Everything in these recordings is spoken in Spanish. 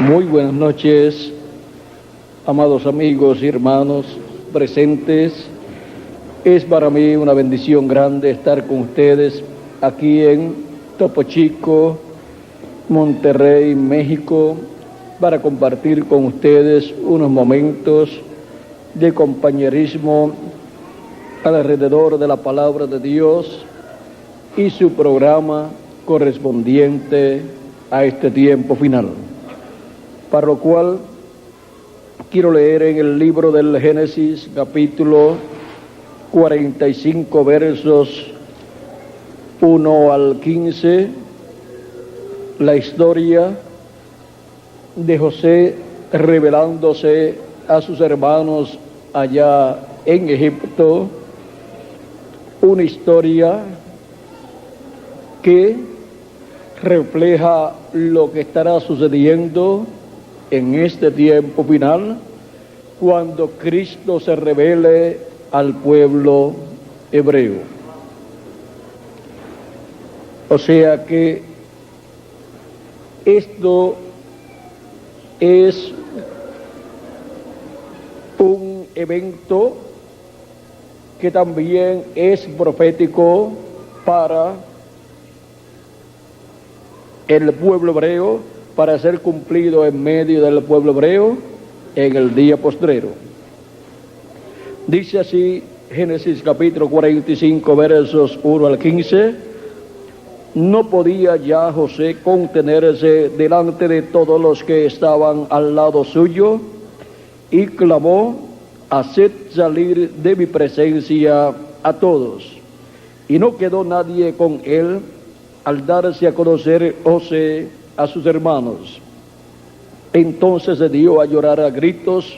Muy buenas noches, amados amigos y hermanos presentes. Es para mí una bendición grande estar con ustedes aquí en Topo Chico, Monterrey, México, para compartir con ustedes unos momentos de compañerismo alrededor de la palabra de Dios y su programa correspondiente a este tiempo final. Para lo cual quiero leer en el libro del Génesis, capítulo 45, versos 1 al 15, la historia de José revelándose a sus hermanos allá en Egipto, una historia que refleja lo que estará sucediendo en este tiempo final, cuando Cristo se revele al pueblo hebreo. O sea que esto es un evento que también es profético para el pueblo hebreo, para ser cumplido en medio del pueblo hebreo en el día postrero. Dice así Génesis capítulo 45, versos 1 al 15: No podía ya José contenerse delante de todos los que estaban al lado suyo, y clamó: haced salir de mi presencia a todos. Y no quedó nadie con él al darse a conocer José a sus hermanos. Entonces se dio a llorar a gritos,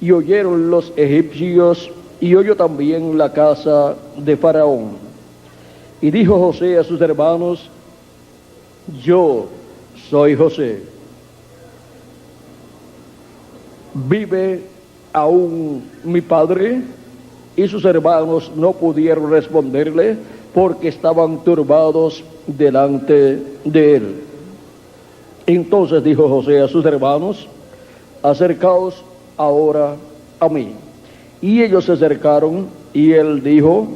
y oyeron los egipcios, y oyó también la casa de Faraón. Y dijo José a sus hermanos: yo soy José. ¿Vive aún mi padre? Y sus hermanos no pudieron responderle, porque estaban turbados delante de él. Entonces dijo José a sus hermanos: acercaos ahora a mí. Y ellos se acercaron, y él dijo: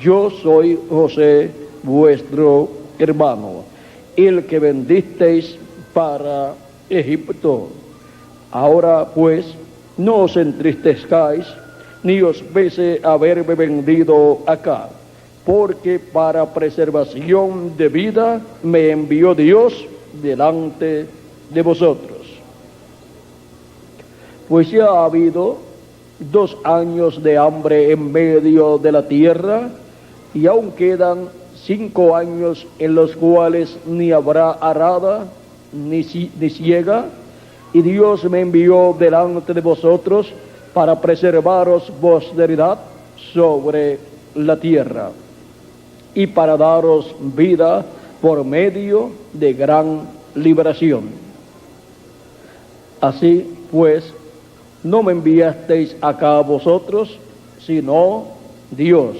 yo soy José, vuestro hermano, el que vendisteis para Egipto. Ahora pues, no os entristezcáis, ni os pese haberme vendido acá, porque para preservación de vida me envió Dios delante de vosotros. Pues ya ha habido 2 años de hambre en medio de la tierra, y aún quedan 5 años en los cuales ni habrá arada ni siega, y Dios me envió delante de vosotros para preservaros posteridad sobre la tierra, y para daros vida por medio de gran liberación. Así pues, no me enviasteis acá vosotros, sino Dios,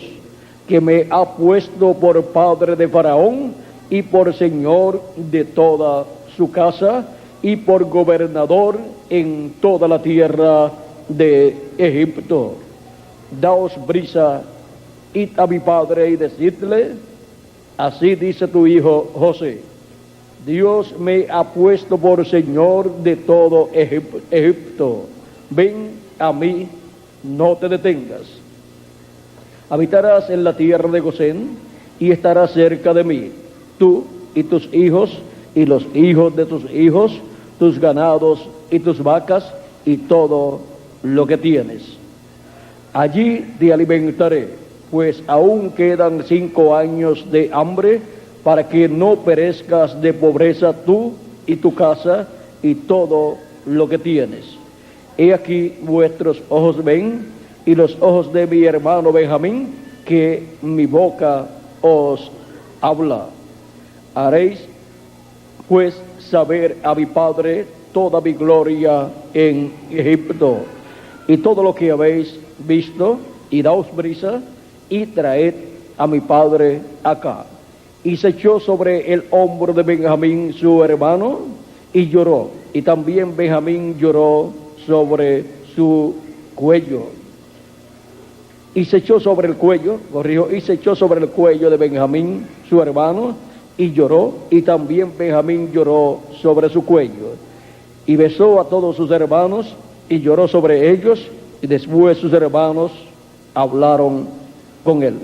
que me ha puesto por padre de Faraón, y por señor de toda su casa, y por gobernador en toda la tierra de Egipto. Daos prisa, id a mi padre y decidle: así dice tu hijo José, Dios me ha puesto por señor de todo Egipto. Ven a mí, no te detengas. Habitarás en la tierra de Gosén, y estarás cerca de mí, tú y tus hijos, y los hijos de tus hijos, tus ganados y tus vacas, y todo lo que tienes. Allí te alimentaré, pues aún quedan 5 años de hambre, para que no perezcas de pobreza tú y tu casa y todo lo que tienes. He aquí vuestros ojos ven, y los ojos de mi hermano Benjamín, que mi boca os habla. Haréis pues saber a mi padre toda mi gloria en Egipto, y todo lo que habéis visto, y daos prisa, y traed a mi padre acá. Y se echó sobre el hombro de Benjamín su hermano, y lloró. y también Benjamín lloró sobre su cuello. Y se echó sobre el cuello, y se echó sobre el cuello de Benjamín, su hermano, y lloró, y también Benjamín lloró sobre su cuello. Y besó a todos sus hermanos, y lloró sobre ellos, y después sus hermanos hablaron con él.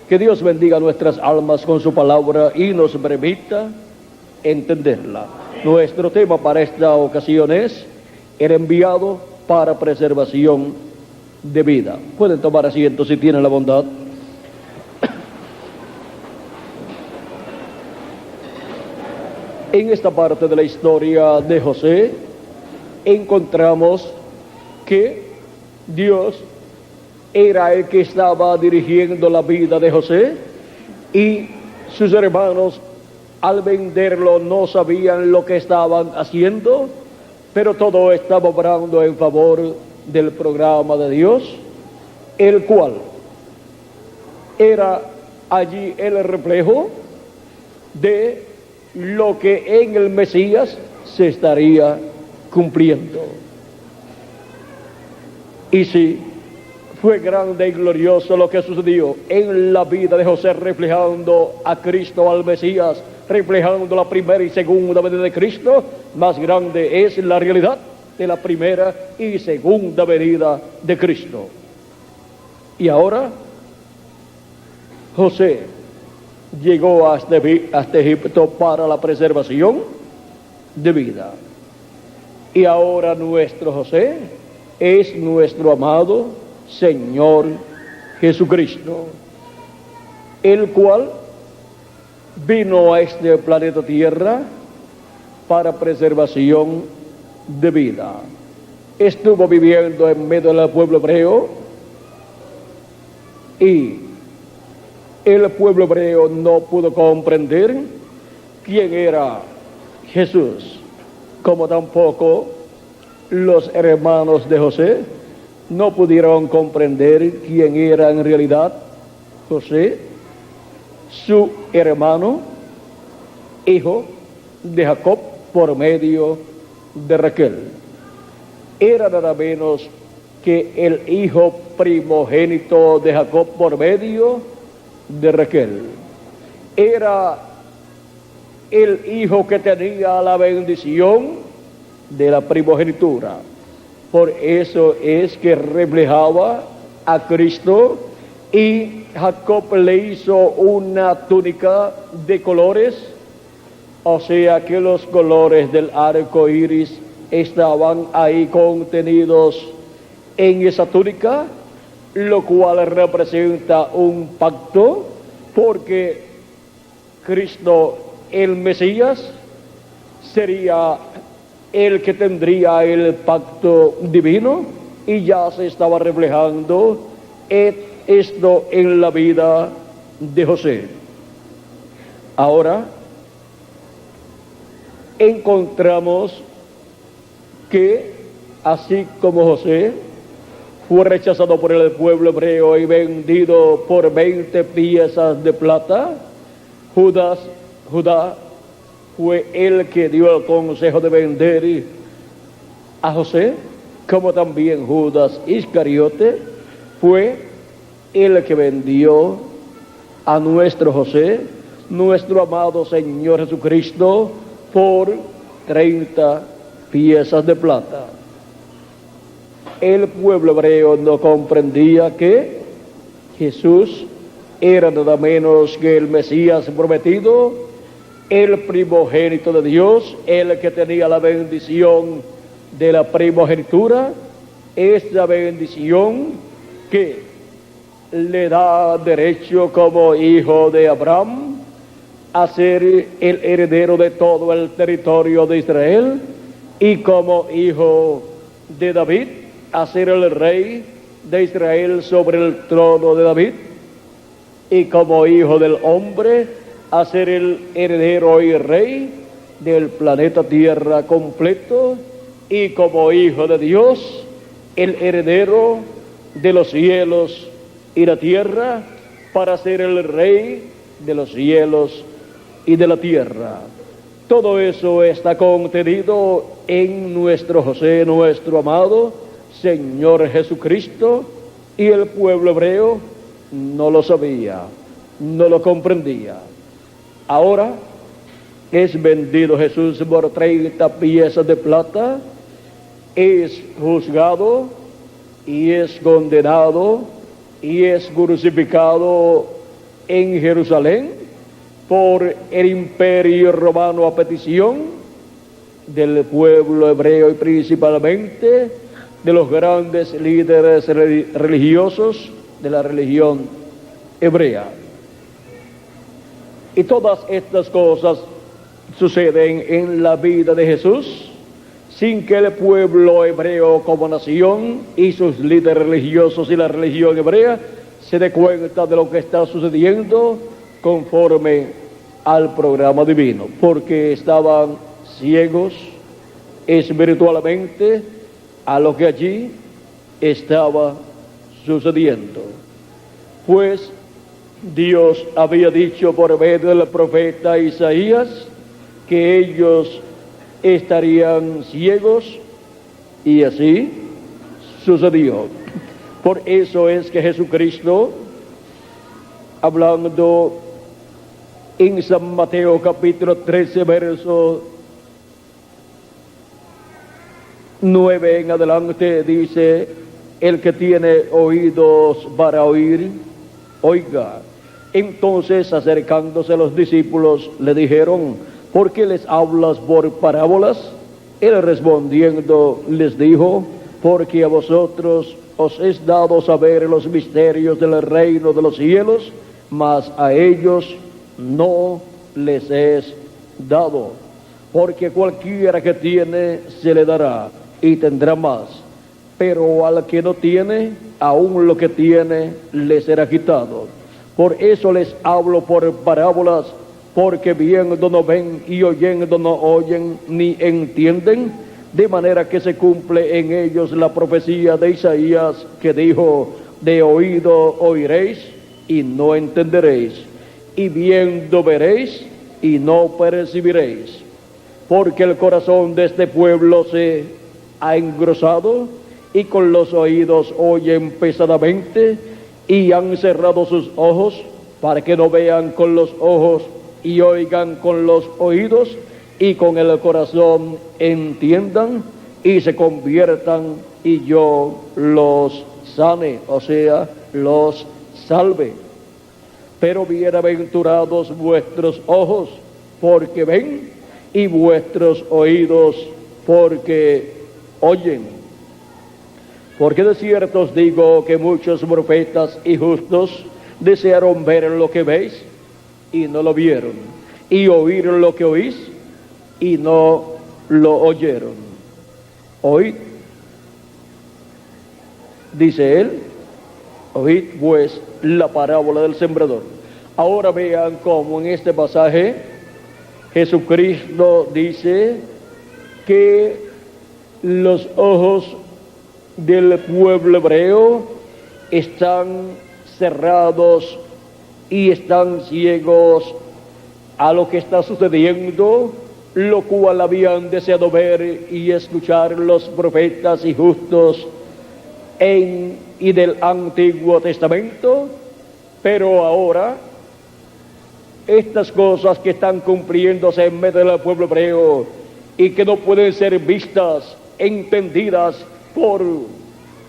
Que Dios bendiga nuestras almas con su palabra y nos permita entenderla. Nuestro tema para esta ocasión es el enviado para preservación de vida. Pueden tomar asiento si tienen la bondad. En esta parte de la historia de José encontramos que Dios era el que estaba dirigiendo la vida de José, y sus hermanos al venderlo no sabían lo que estaban haciendo, pero todo estaba obrando en favor del programa de Dios, el cual era allí el reflejo de lo que en el Mesías se estaría cumpliendo. Y sí, fue grande y glorioso lo que sucedió en la vida de José, reflejando a Cristo, al Mesías, reflejando la primera y segunda venida de Cristo. Más grande es la realidad de la primera y segunda venida de Cristo. Y ahora José llegó hasta Egipto para la preservación de vida. Y ahora nuestro José es nuestro amado Señor Jesucristo, el cual vino a este planeta Tierra para preservación de vida. Estuvo viviendo en medio del pueblo hebreo, y el pueblo hebreo no pudo comprender quién era Jesús, como tampoco los hermanos de José no pudieron comprender quién era en realidad José, su hermano, hijo de Jacob por medio de Raquel. Era nada menos que el hijo primogénito de Jacob por medio de Raquel. Era el hijo que tenía la bendición de la primogenitura. Por eso es que reflejaba a Cristo, y Jacob le hizo una túnica de colores, o sea que los colores del arco iris estaban ahí contenidos en esa túnica, lo cual representa un pacto, porque Cristo, el Mesías, sería el que tendría el pacto divino, y ya se estaba reflejando esto en la vida de José. Ahora encontramos que así como José fue rechazado por el pueblo hebreo y vendido por 20 piezas de plata, Judá fue el que dio el consejo de vender a José, como también Judas Iscariote fue el que vendió a nuestro José, nuestro amado Señor Jesucristo, por 30 piezas de plata. El pueblo hebreo no comprendía que Jesús era nada menos que el Mesías prometido, el primogénito de Dios, el que tenía la bendición de la primogenitura, esa bendición que le da derecho como hijo de Abraham a ser el heredero de todo el territorio de Israel, y como hijo de David a ser el rey de Israel sobre el trono de David, y como hijo del hombre a ser el heredero y rey del planeta Tierra completo, y como hijo de Dios, el heredero de los cielos y la tierra, para ser el rey de los cielos y de la tierra. Todo eso está contenido en nuestro José, nuestro amado Señor Jesucristo, y el pueblo hebreo no lo sabía, no lo comprendía. Ahora es vendido Jesús por 30 piezas de plata, es juzgado y es condenado y es crucificado en Jerusalén por el imperio romano a petición del pueblo hebreo y principalmente de los grandes líderes religiosos de la religión hebrea. Y todas estas cosas suceden en la vida de Jesús sin que el pueblo hebreo como nación y sus líderes religiosos y la religión hebrea se dé cuenta de lo que está sucediendo conforme al programa divino, porque estaban ciegos espiritualmente a lo que allí estaba sucediendo. Pues Dios había dicho por medio del profeta Isaías que ellos estarían ciegos, y así sucedió. Por eso es que Jesucristo, hablando en San Mateo capítulo 13, verso 9 en adelante, dice: el que tiene oídos para oír, oiga. Entonces, acercándose los discípulos, le dijeron: ¿por qué les hablas por parábolas? Él respondiendo les dijo: porque a vosotros os es dado saber los misterios del reino de los cielos, mas a ellos no les es dado. Porque cualquiera que tiene se le dará y tendrá más, pero al que no tiene, aún lo que tiene le será quitado. Por eso les hablo por parábolas, porque viendo no ven y oyendo no oyen ni entienden, de manera que se cumple en ellos la profecía de Isaías que dijo: de oído oiréis y no entenderéis, y viendo veréis y no percibiréis. Porque el corazón de este pueblo se ha engrosado, y con los oídos oyen pesadamente, y han cerrado sus ojos, para que no vean con los ojos y oigan con los oídos, y con el corazón entiendan y se conviertan, y yo los sane, o sea, los salve. Pero bienaventurados vuestros ojos, porque ven, y vuestros oídos, porque oyen. Porque de cierto os digo que muchos profetas y justos desearon ver lo que veis y no lo vieron, y oír lo que oís y no lo oyeron. Oíd, dice él, oíd pues la parábola del sembrador. Ahora vean cómo en este pasaje Jesucristo dice que los ojos del pueblo hebreo están cerrados y están ciegos a lo que está sucediendo, lo cual habían deseado ver y escuchar los profetas y justos y del Antiguo Testamento, pero ahora estas cosas que están cumpliéndose en medio del pueblo hebreo y que no pueden ser vistas, entendidas por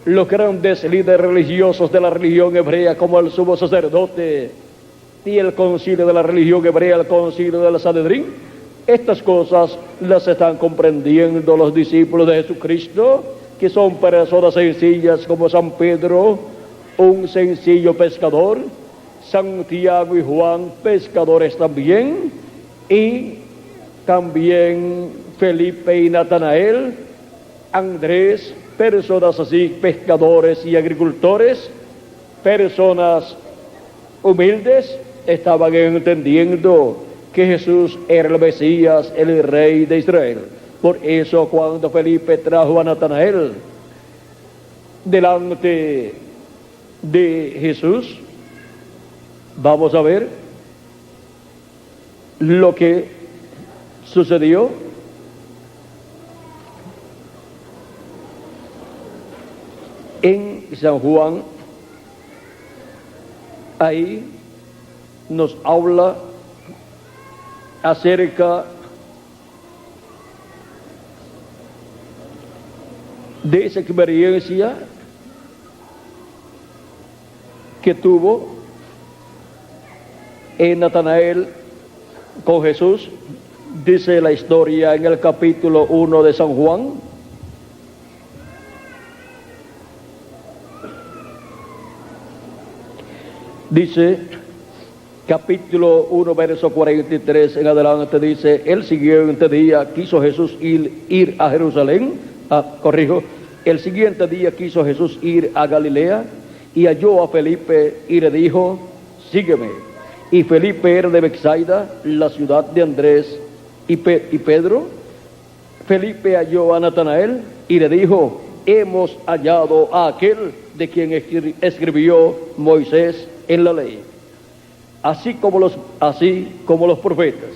los grandes líderes religiosos de la religión hebrea, como el sumo sacerdote y el concilio de la religión hebrea, el concilio del Sanedrín, estas cosas las están comprendiendo los discípulos de Jesucristo, que son personas sencillas como San Pedro, un sencillo pescador, Santiago y Juan, pescadores también, y también Felipe y Natanael, Andrés, personas así, pescadores y agricultores, personas humildes, estaban entendiendo que Jesús era el Mesías, el Rey de Israel. Por eso cuando Felipe trajo a Natanael delante de Jesús, vamos a ver lo que sucedió en San Juan. Ahí nos habla acerca de esa experiencia que tuvo en Natanael con Jesús. Dice la historia en el capítulo 1 de San Juan. Dice, capítulo 1, verso 43 en adelante, dice: el siguiente día quiso Jesús ir a Jerusalén. El siguiente día quiso Jesús ir a Galilea y halló a Felipe y le dijo: sígueme. Y Felipe era de Betsaida, la ciudad de Andrés y Pedro. Felipe halló a Natanael y le dijo: hemos hallado a aquel de quien escribió Moisés en la ley, así como los profetas,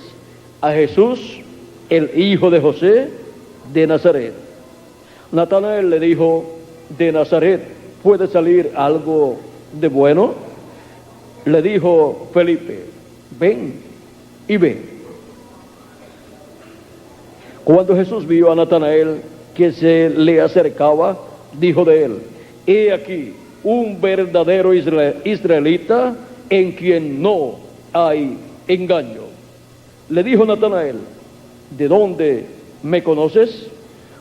a Jesús, el hijo de José de Nazaret. Natanael le dijo: ¿de Nazaret puede salir algo de bueno? Le dijo Felipe: ven y ve. Cuando Jesús vio a Natanael que se le acercaba, dijo de él: he aquí un verdadero israelita en quien no hay engaño. Le dijo Natanael: ¿de dónde me conoces?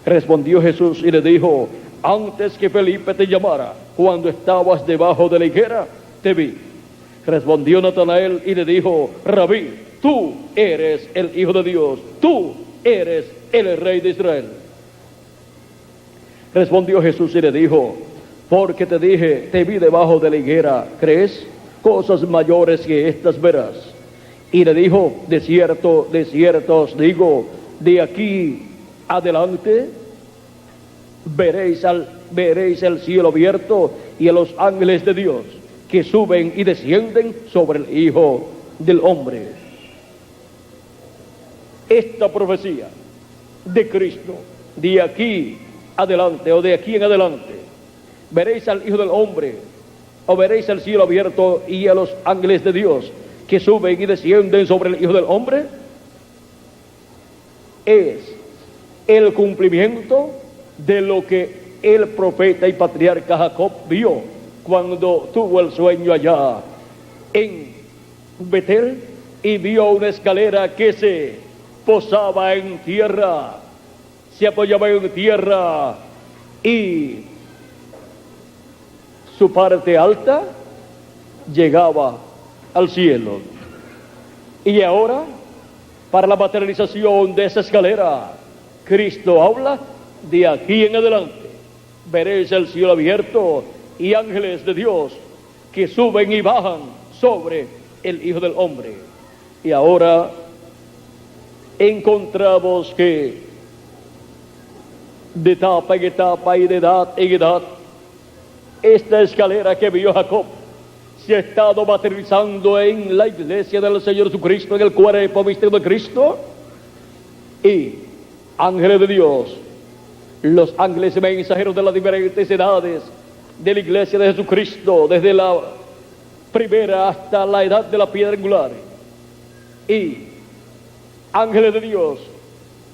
Respondió Jesús y le dijo: antes que Felipe te llamara, cuando estabas debajo de la higuera, te vi. Respondió Natanael y le dijo: Rabí, tú eres el Hijo de Dios, tú eres el Rey de Israel. Respondió Jesús y le dijo: porque te dije, te vi debajo de la higuera, ¿crees? Cosas mayores que estas verás. Y le dijo: de cierto os digo, de aquí adelante veréis el cielo abierto y a los ángeles de Dios que suben y descienden sobre el Hijo del Hombre. Esta profecía de Cristo, de aquí adelante o de aquí en adelante, veréis al Hijo del Hombre, o veréis el cielo abierto y a los ángeles de Dios que suben y descienden sobre el Hijo del Hombre, es el cumplimiento de lo que el profeta y patriarca Jacob vio cuando tuvo el sueño allá en Betel y vio una escalera que se posaba en tierra, se apoyaba en tierra y su parte alta llegaba al cielo. Y ahora, para la materialización de esa escalera, Cristo habla: de aquí en adelante veréis el cielo abierto y ángeles de Dios que suben y bajan sobre el Hijo del Hombre. Y ahora encontramos que de etapa en etapa y de edad en edad, esta escalera que vio Jacob se ha estado materializando en la iglesia del Señor Jesucristo, en el cuerpo místico de Cristo. Y ángeles de Dios, los ángeles mensajeros de las diferentes edades de la iglesia de Jesucristo, desde la primera hasta la edad de la piedra angular, y ángeles de Dios,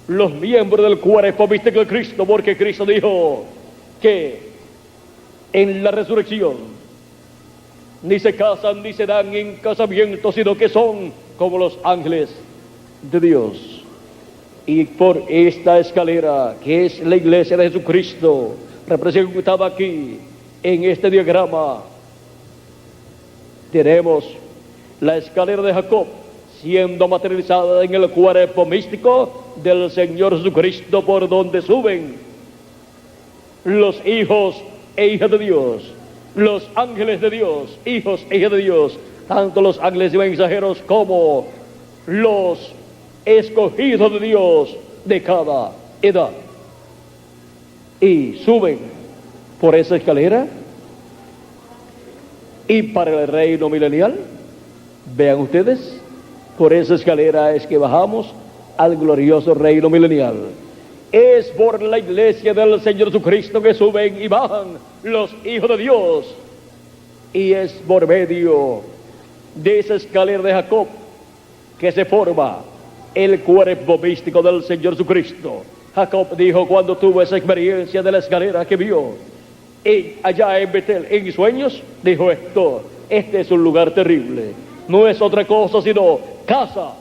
los miembros del cuerpo místico de Cristo, porque Cristo dijo que en la resurrección ni se casan ni se dan en casamiento, sino que son como los ángeles de Dios. Y por esta escalera, que es la iglesia de Jesucristo, representada aquí en este diagrama, tenemos la escalera de Jacob siendo materializada en el cuerpo místico del Señor Jesucristo, por donde suben los hijos e hijas de Dios, los ángeles de Dios, hijos e hijas de Dios, tanto los ángeles y mensajeros como los escogidos de Dios de cada edad. Y suben por esa escalera, y para el reino milenial, vean ustedes, por esa escalera es que bajamos al glorioso reino milenial. Es por la iglesia del Señor Jesucristo que suben y bajan los hijos de Dios. Y es por medio de esa escalera de Jacob que se forma el cuerpo místico del Señor Jesucristo. Jacob dijo cuando tuvo esa experiencia de la escalera que vio allá en Betel, en sueños, dijo este es un lugar terrible. No es otra cosa sino casa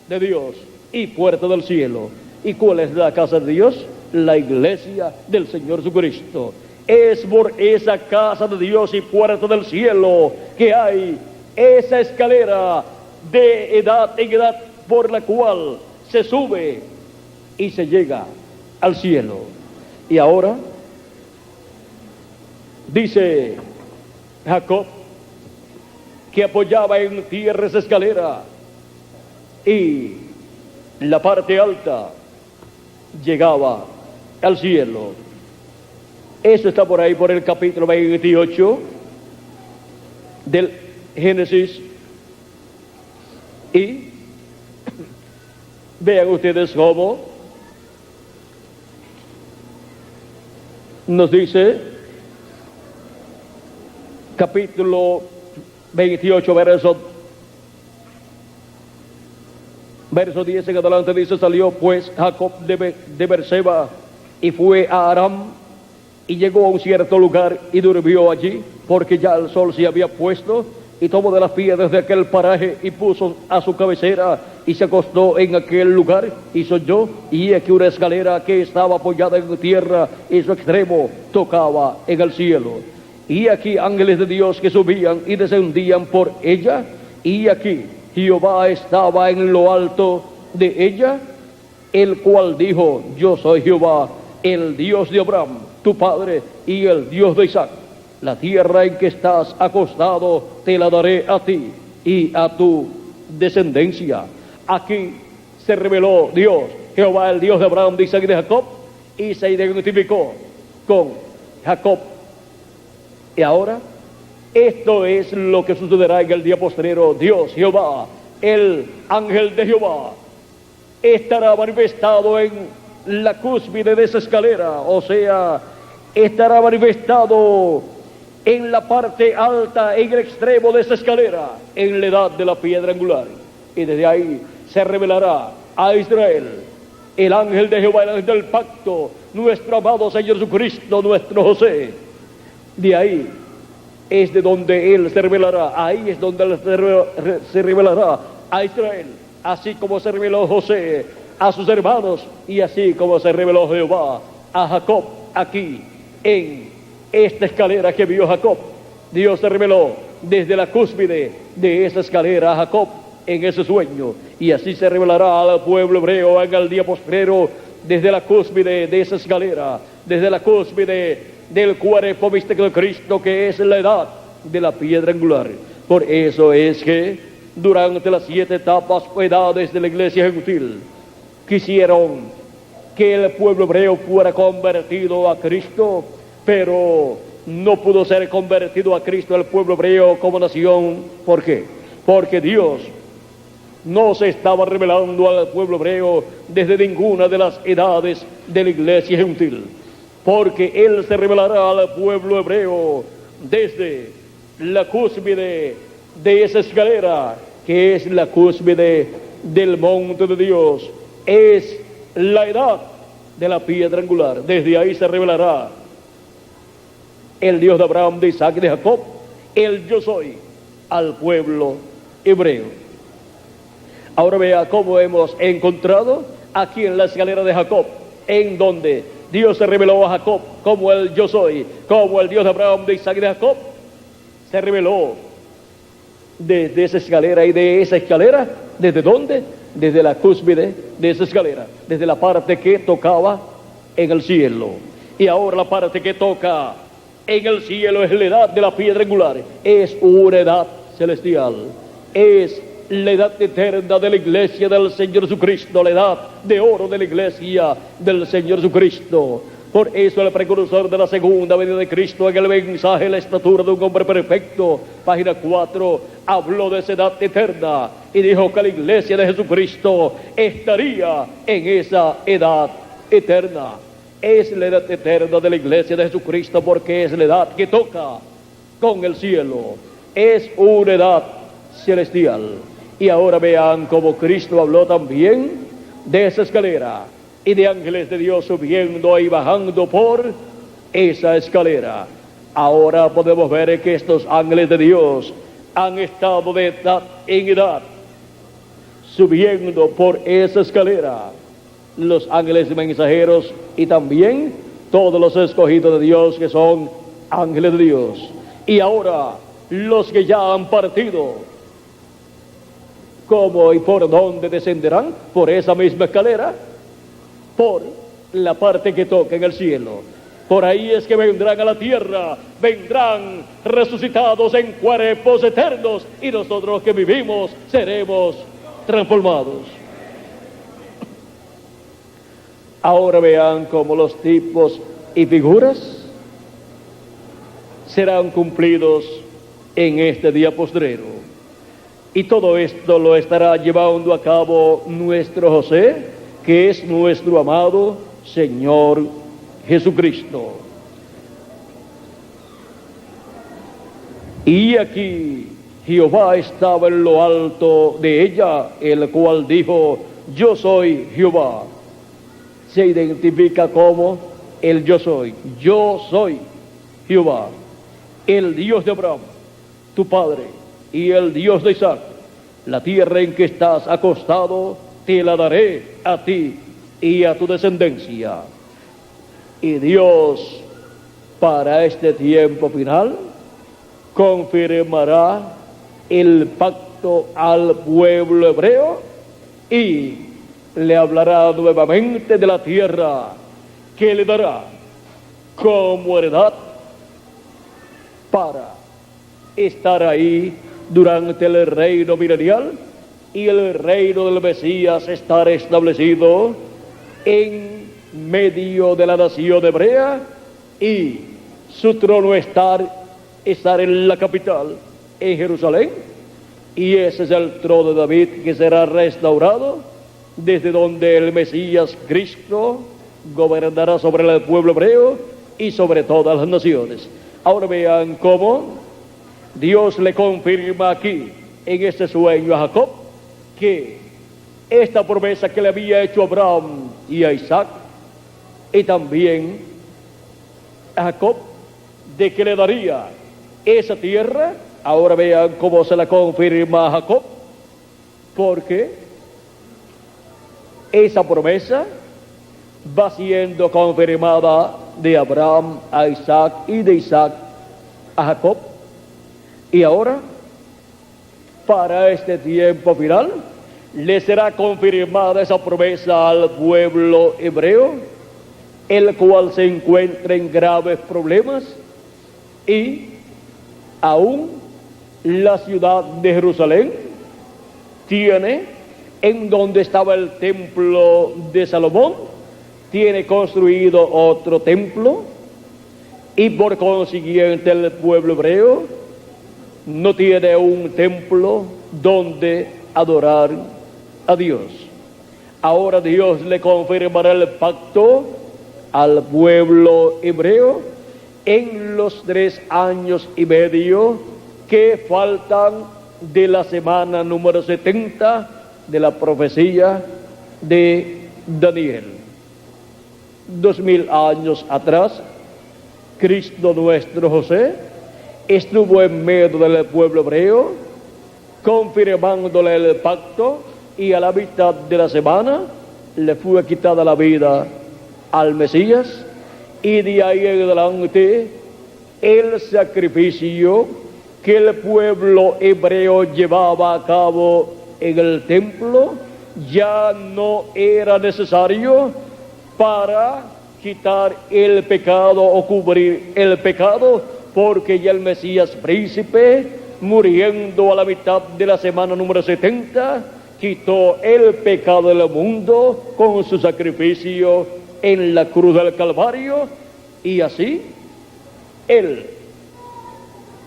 de Dios y puerta del cielo. ¿Y cuál es la casa de Dios? La iglesia del Señor Jesucristo. Es por esa casa de Dios y puerta del cielo que hay esa escalera de edad en edad por la cual se sube y se llega al cielo. Y ahora dice Jacob que apoyaba en tierra esa escalera y la parte alta llegaba al cielo. Eso está por ahí por el capítulo 28 del Génesis. Y vean ustedes cómo nos dice capítulo 28, verso 10 en adelante, dice: salió pues Jacob de Berseba y fue a Aram, y llegó a un cierto lugar y durmió allí, porque ya el sol se había puesto, y tomó de las piedras de aquel paraje y puso a su cabecera y se acostó en aquel lugar y soñó, y aquí una escalera que estaba apoyada en tierra y su extremo tocaba en el cielo, y aquí ángeles de Dios que subían y descendían por ella, y aquí Jehová estaba en lo alto de ella, el cual dijo: yo soy Jehová, el Dios de Abraham tu padre y el Dios de Isaac. La tierra en que estás acostado te la daré a ti y a tu descendencia. Aquí se reveló Dios, Jehová, el Dios de Abraham, de Isaac y de Jacob, y se identificó con Jacob. Y ahora, esto es lo que sucederá en el día postrero. Dios, Jehová, el ángel de Jehová, estará manifestado en la cúspide de esa escalera, o sea, estará manifestado en la parte alta, en el extremo de esa escalera, en la edad de la piedra angular. Y desde ahí se revelará a Israel el ángel de Jehová, el ángel del pacto, nuestro amado Señor Jesucristo, nuestro José. De ahí es de donde Él se revelará, ahí es donde Él se revelará a Israel, así como se reveló José a sus hermanos, y así como se reveló Jehová a Jacob aquí en esta escalera que vio Jacob. Dios se reveló desde la cúspide de esa escalera a Jacob en ese sueño, y así se revelará al pueblo hebreo en el día postrero desde la cúspide de esa escalera, desde la cúspide del cuerpo místico de Cristo, que es la edad de la piedra angular. Por eso es que durante las 7 etapas o edades de la iglesia gentil quisieron que el pueblo hebreo fuera convertido a Cristo, pero no pudo ser convertido a Cristo el pueblo hebreo como nación. ¿Por qué? Porque Dios no se estaba revelando al pueblo hebreo desde ninguna de las edades de la iglesia gentil, porque Él se revelará al pueblo hebreo desde la cúspide de esa escalera, que es la cúspide del monte de Dios, es la edad de la piedra angular. Desde ahí se revelará el Dios de Abraham, de Isaac y de Jacob, el yo soy, al pueblo hebreo. Ahora vea cómo hemos encontrado aquí en la escalera de Jacob, en donde Dios se reveló a Jacob como el yo soy, como el Dios de Abraham, de Isaac y de Jacob. Se reveló desde esa escalera, y de esa escalera, ¿desde dónde? Desde la cúspide de esa escalera, desde la parte que tocaba en el cielo. Y ahora la parte que toca en el cielo es la edad de la piedra angular, es una edad celestial, es la edad eterna de la iglesia del Señor Jesucristo, la edad de oro de la iglesia del Señor Jesucristo. Por eso el precursor de la segunda venida de Cristo en el mensaje La estatura de un hombre perfecto, página 4, habló de esa edad eterna y dijo que la iglesia de Jesucristo estaría en esa edad eterna. Es la edad eterna de la iglesia de Jesucristo porque es la edad que toca con el cielo. Es una edad celestial. Y ahora vean cómo Cristo habló también de esa escalera y de ángeles de Dios subiendo y bajando por esa escalera. Ahora podemos ver que estos ángeles de Dios han estado de edad en edad subiendo por esa escalera. Los ángeles mensajeros y también todos los escogidos de Dios que son ángeles de Dios. Y ahora los que ya han partido, ¿cómo y por dónde descenderán? Por esa misma escalera, por la parte que toca en el cielo. Por ahí es que vendrán a la tierra, vendrán resucitados en cuerpos eternos y nosotros que vivimos seremos transformados. Ahora vean cómo los tipos y figuras serán cumplidos en este día postrero. Y todo esto lo estará llevando a cabo nuestro José, que es nuestro amado Señor Jesucristo. Y aquí Jehová estaba en lo alto de ella, el cual dijo: yo soy Jehová. Se identifica como el yo soy Jehová, el Dios de Abraham, tu padre, y el Dios de Isaac. La tierra en que estás acostado te la daré a ti y a tu descendencia. Y Dios, para este tiempo final, confirmará el pacto al pueblo hebreo y le hablará nuevamente de la tierra que le dará como heredad para estar ahí durante el reino milenial y el reino del Mesías estar establecido en medio de la nación hebrea y su trono estar en la capital, en Jerusalén, y ese es el trono de David que será restaurado, desde donde el Mesías Cristo gobernará sobre el pueblo hebreo y sobre todas las naciones. Ahora vean cómo Dios le confirma aquí en este sueño a Jacob que esta promesa que le había hecho a Abraham y a Isaac y también a Jacob de que le daría esa tierra, ahora vean cómo se la confirma a Jacob, porque esa promesa va siendo confirmada de Abraham a Isaac y de Isaac a Jacob. Y ahora, para este tiempo final, le será confirmada esa promesa al pueblo hebreo, el cual se encuentra en graves problemas, y aún la ciudad de Jerusalén tiene, en donde estaba el templo de Salomón, tiene construido otro templo, y por consiguiente el pueblo hebreo no tiene un templo donde adorar a Dios. Ahora Dios le confirmará el pacto al pueblo hebreo en los 3 años y medio que faltan de la semana número 70 de la profecía de Daniel. 2000 años atrás, Cristo nuestro José estuvo en medio del pueblo hebreo, confirmándole el pacto, y a la mitad de la semana le fue quitada la vida al Mesías, y de ahí en adelante el sacrificio que el pueblo hebreo llevaba a cabo en el templo ya no era necesario para quitar el pecado o cubrir el pecado, porque ya el Mesías príncipe, muriendo a la mitad de la semana número 70, quitó el pecado del mundo con su sacrificio en la cruz del Calvario, y así Él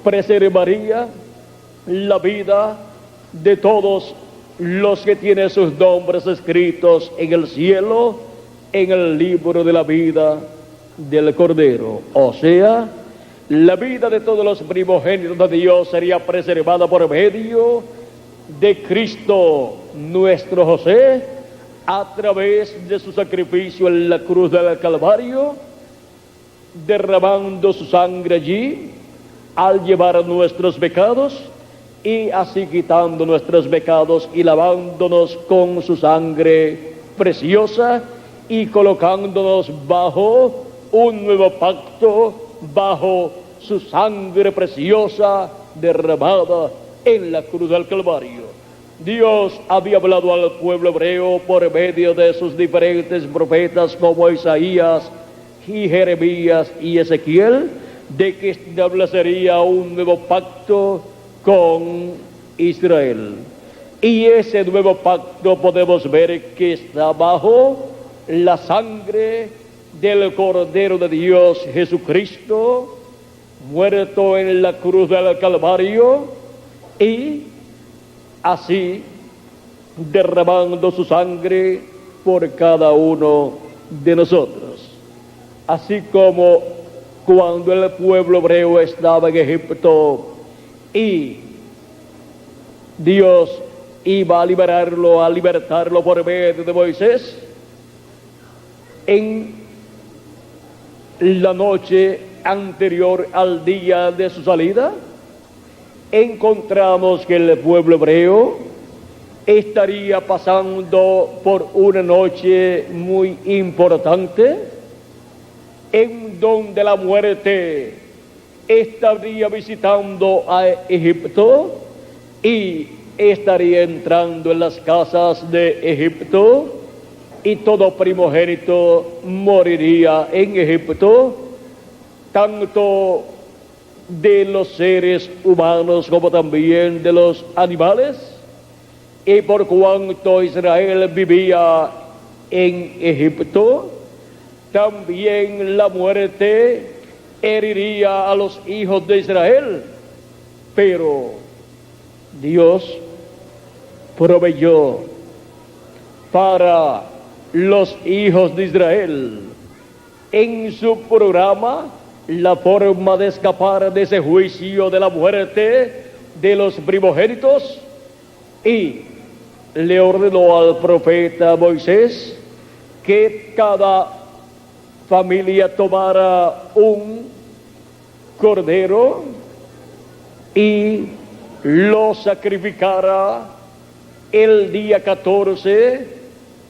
preservaría la vida de todos los que tienen sus nombres escritos en el cielo, en el libro de la vida del Cordero. O sea, la vida de todos los primogénitos de Dios sería preservada por medio de Cristo nuestro José, a través de su sacrificio en la cruz del Calvario, derramando su sangre allí al llevar nuestros pecados, y así quitando nuestros pecados y lavándonos con su sangre preciosa y colocándonos bajo un nuevo pacto, bajo su sangre preciosa derramada en la cruz del Calvario. Dios había hablado al pueblo hebreo por medio de sus diferentes profetas como Isaías y Jeremías y Ezequiel, de que establecería un nuevo pacto con Israel. Y ese nuevo pacto podemos ver que está bajo la sangre del Cordero de Dios Jesucristo, muerto en la cruz del Calvario, y así derramando su sangre por cada uno de nosotros. Así como cuando el pueblo hebreo estaba en Egipto y Dios iba a libertarlo por medio de Moisés, en la noche anterior al día de su salida, encontramos que el pueblo hebreo estaría pasando por una noche muy importante, en donde la muerte estaría visitando a Egipto y estaría entrando en las casas de Egipto, y todo primogénito moriría en Egipto, tanto de los seres humanos como también de los animales. Y por cuanto Israel vivía en Egipto, también la muerte heriría a los hijos de Israel. Pero Dios proveyó para los hijos de Israel en su programa la forma de escapar de ese juicio de la muerte de los primogénitos, y le ordenó al profeta Moisés que cada familia tomara un cordero y lo sacrificara el día 14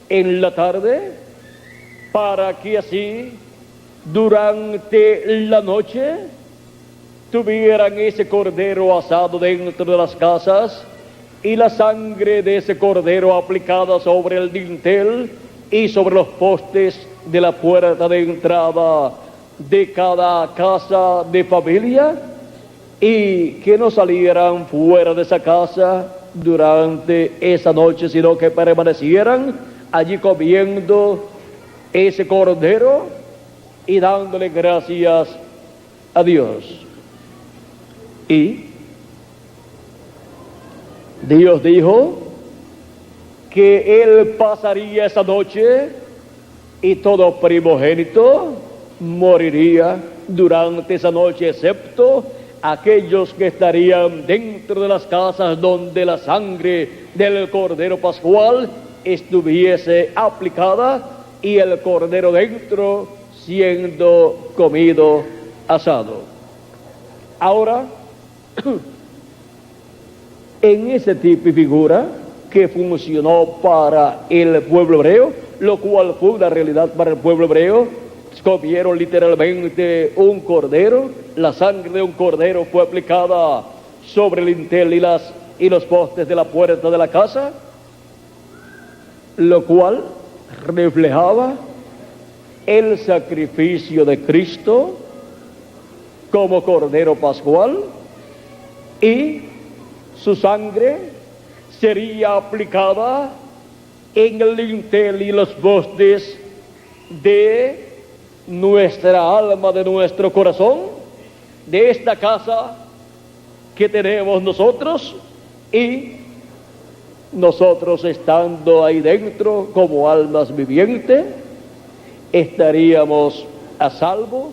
en la tarde, para que así durante la noche tuvieran ese cordero asado dentro de las casas, y la sangre de ese cordero aplicada sobre el dintel y sobre los postes de la puerta de entrada de cada casa de familia, y que no salieran fuera de esa casa durante esa noche, sino que permanecieran allí comiendo ese cordero y dándole gracias a Dios. Y Dios dijo que Él pasaría esa noche y todo primogénito moriría durante esa noche, excepto aquellos que estarían dentro de las casas donde la sangre del Cordero Pascual estuviese aplicada y el cordero dentro siendo comido asado. Ahora, en ese tipo y figura que funcionó para el pueblo hebreo, lo cual fue una realidad para el pueblo hebreo, comieron literalmente un cordero, la sangre de un cordero fue aplicada sobre el dintel y los postes de la puerta de la casa, lo cual reflejaba el sacrificio de Cristo como cordero pascual, y su sangre sería aplicada en el dintel y los postes de nuestra alma, de nuestro corazón, de esta casa que tenemos nosotros, y nosotros estando ahí dentro como almas vivientes, estaríamos a salvo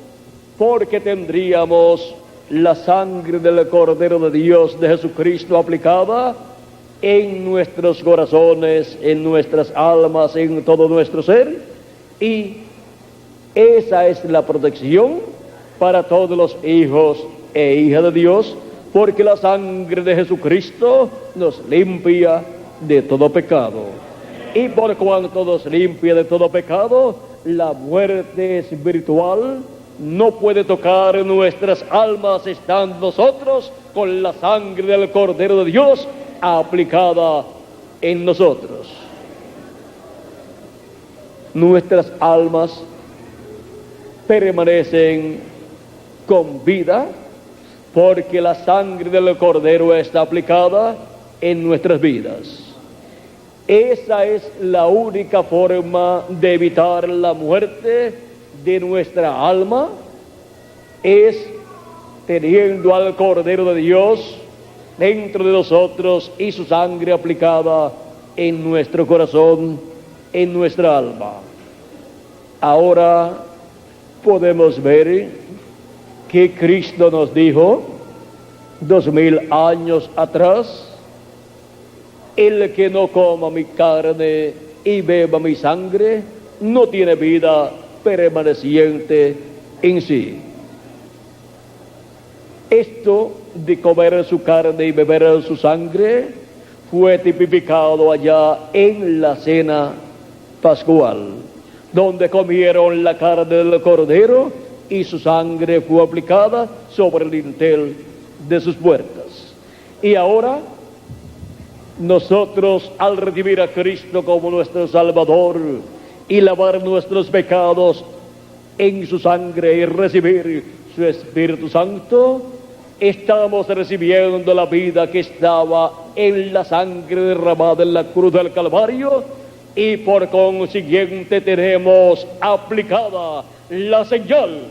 porque tendríamos la sangre del Cordero de Dios, de Jesucristo, aplicada en nuestros corazones, en nuestras almas, en todo nuestro ser, y esa es la protección para todos los hijos e hijas de Dios, porque la sangre de Jesucristo nos limpia de todo pecado. Y por cuanto nos limpia de todo pecado, la muerte espiritual no puede tocar nuestras almas, estando nosotros con la sangre del Cordero de Dios aplicada en nosotros. Nuestras almas permanecen con vida porque la sangre del Cordero está aplicada en nuestras vidas. Esa es la única forma de evitar la muerte de nuestra alma, es teniendo al Cordero de Dios dentro de nosotros y su sangre aplicada en nuestro corazón, en nuestra alma. Ahora podemos ver que Cristo nos dijo 2000 años atrás: el que no coma mi carne y beba mi sangre no tiene vida permaneciente en sí. Esto de comer su carne y beber su sangre fue tipificado allá en la cena pascual, donde comieron la carne del Cordero y su sangre fue aplicada sobre el dintel de sus puertas. Y ahora nosotros, al recibir a Cristo como nuestro Salvador y lavar nuestros pecados en su sangre y recibir su Espíritu Santo, estamos recibiendo la vida que estaba en la sangre derramada en la cruz del Calvario, y por consiguiente tenemos aplicada la señal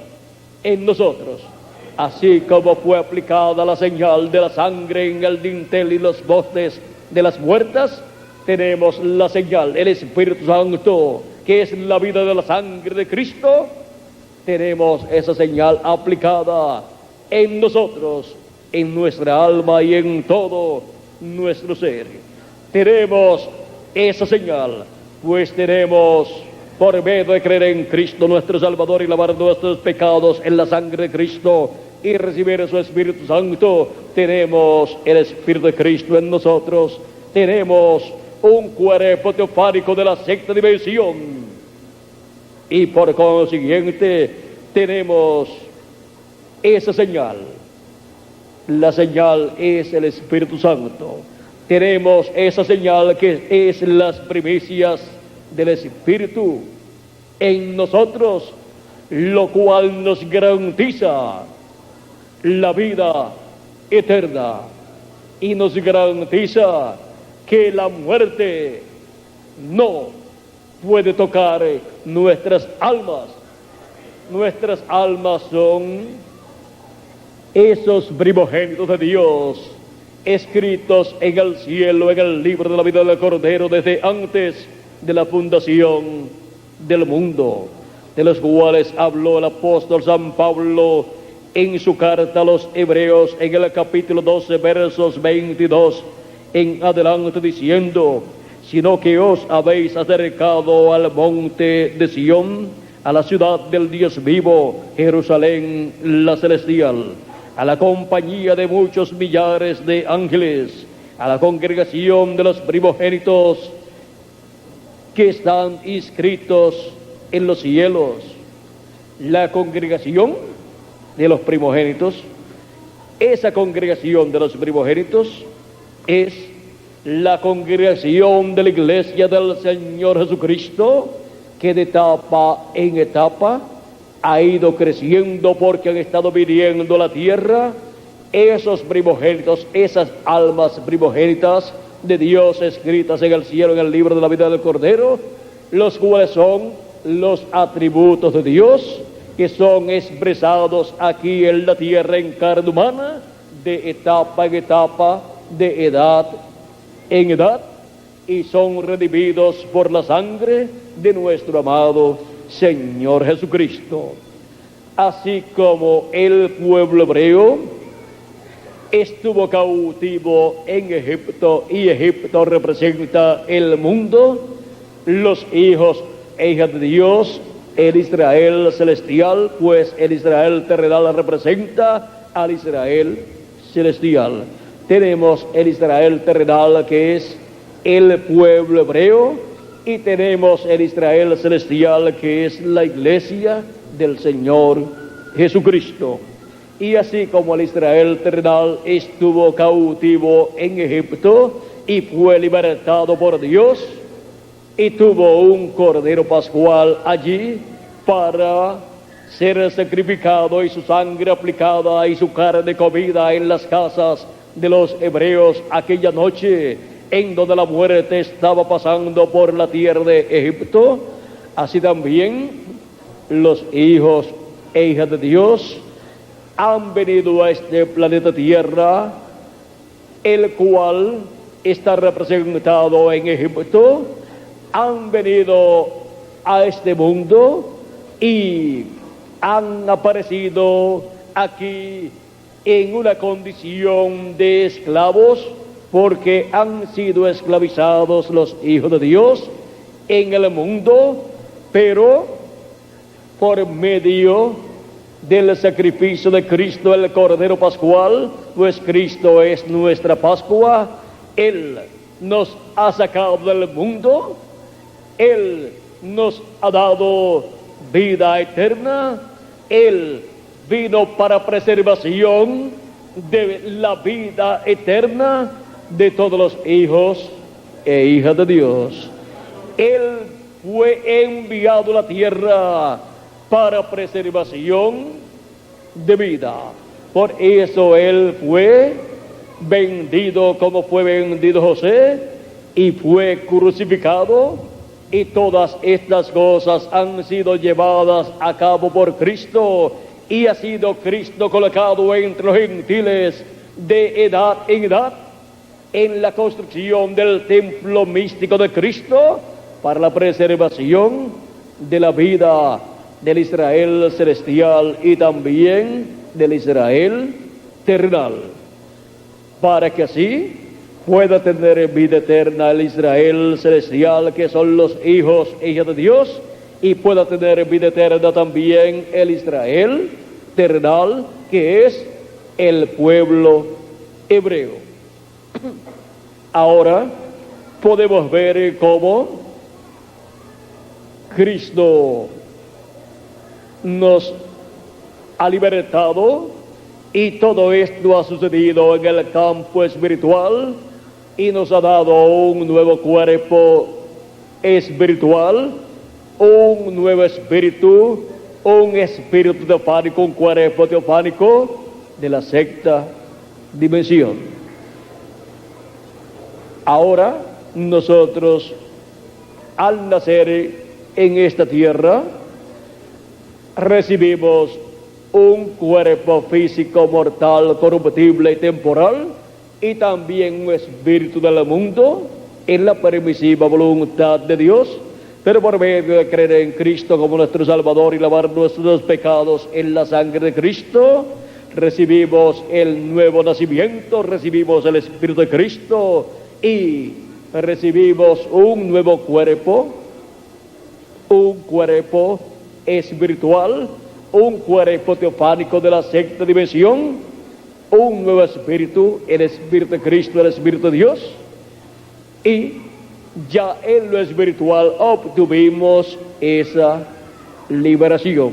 en nosotros. Así como fue aplicada la señal de la sangre en el dintel y los postes de las puertas, tenemos la señal, el Espíritu Santo, que es la vida de la sangre de Cristo. Tenemos esa señal aplicada en nosotros, en nuestra alma y en todo nuestro ser. Tenemos esa señal, pues tenemos, por medio de creer en Cristo nuestro Salvador y lavar nuestros pecados en la sangre de Cristo y recibir su Espíritu Santo, tenemos el Espíritu de Cristo en nosotros. Tenemos un cuerpo teofánico de la sexta dimensión, y por consiguiente tenemos esa señal. La señal es el Espíritu Santo. Tenemos esa señal que es las primicias del Espíritu en nosotros, lo cual nos garantiza la vida eterna y nos garantiza que la muerte no puede tocar nuestras almas. Nuestras almas son esos primogénitos de Dios, escritos en el cielo, en el libro de la vida del Cordero, desde antes de la fundación del mundo, de los cuales habló el apóstol San Pablo en su carta a los Hebreos, en el capítulo 12, versos 22 en adelante, diciendo: sino que os habéis acercado al monte de Sión, a la ciudad del Dios vivo, Jerusalén la celestial, a la compañía de muchos millares de ángeles, a la congregación de los primogénitos que están inscritos en los cielos. La congregación de los primogénitos, esa congregación de los primogénitos es la congregación de la iglesia del Señor Jesucristo, que de etapa en etapa ha ido creciendo porque han estado viviendo la tierra. Esos primogénitos, esas almas primogénitas de Dios escritas en el cielo, en el libro de la vida del Cordero, los cuales son los atributos de Dios que son expresados aquí en la tierra en carne humana, de etapa en etapa, de edad en edad, y son redimidos por la sangre de nuestro amado Señor Jesucristo. Así como el pueblo hebreo estuvo cautivo en Egipto, y Egipto representa el mundo, los hijos e hijas de Dios, el Israel celestial, pues el Israel terrenal representa al Israel celestial. Tenemos el Israel terrenal, que es el pueblo hebreo, y tenemos el Israel celestial, que es la iglesia del Señor Jesucristo. Y así como el Israel terrenal estuvo cautivo en Egipto y fue libertado por Dios, y tuvo un cordero pascual allí para ser sacrificado y su sangre aplicada y su carne comida en las casas de los hebreos aquella noche en donde la muerte estaba pasando por la tierra de Egipto, así también los hijos e hijas de Dios han venido a este planeta Tierra, el cual está representado en Egipto. Han venido a este mundo y han aparecido aquí en una condición de esclavos, porque han sido esclavizados los hijos de Dios en el mundo, pero por medio del sacrificio de Cristo, el Cordero Pascual, pues Cristo es nuestra Pascua. Él nos ha sacado del mundo, Él nos ha dado vida eterna, Él vino para preservación de la vida eterna de todos los hijos e hijas de Dios. Él fue enviado a la tierra para preservación de vida. Por eso Él fue vendido como fue vendido José, y fue crucificado, y todas estas cosas han sido llevadas a cabo por Cristo, y ha sido Cristo colocado entre los gentiles de edad en edad en la construcción del templo místico de Cristo para la preservación de la vida del Israel celestial y también del Israel terrenal, para que así pueda tener vida eterna el Israel celestial, que son los hijos e hijas de Dios, y pueda tener vida eterna también el Israel terrenal, que es el pueblo hebreo. Ahora podemos ver cómo Cristo nos ha libertado, y todo esto ha sucedido en el campo espiritual, y nos ha dado un nuevo cuerpo espiritual, un nuevo espíritu, un espíritu teofánico, un cuerpo teofánico de la sexta dimensión. Ahora nosotros, al nacer en esta tierra, recibimos un cuerpo físico mortal, corruptible y temporal, y también un espíritu del mundo en la permisiva voluntad de Dios, pero por medio de creer en Cristo como nuestro Salvador y lavar nuestros pecados en la sangre de Cristo, recibimos el nuevo nacimiento, recibimos el Espíritu de Cristo y recibimos un nuevo cuerpo, un cuerpo espiritual, un cuerpo teofánico de la sexta dimensión, un nuevo espíritu, el Espíritu de Cristo, el Espíritu de Dios, y ya en lo espiritual obtuvimos esa liberación.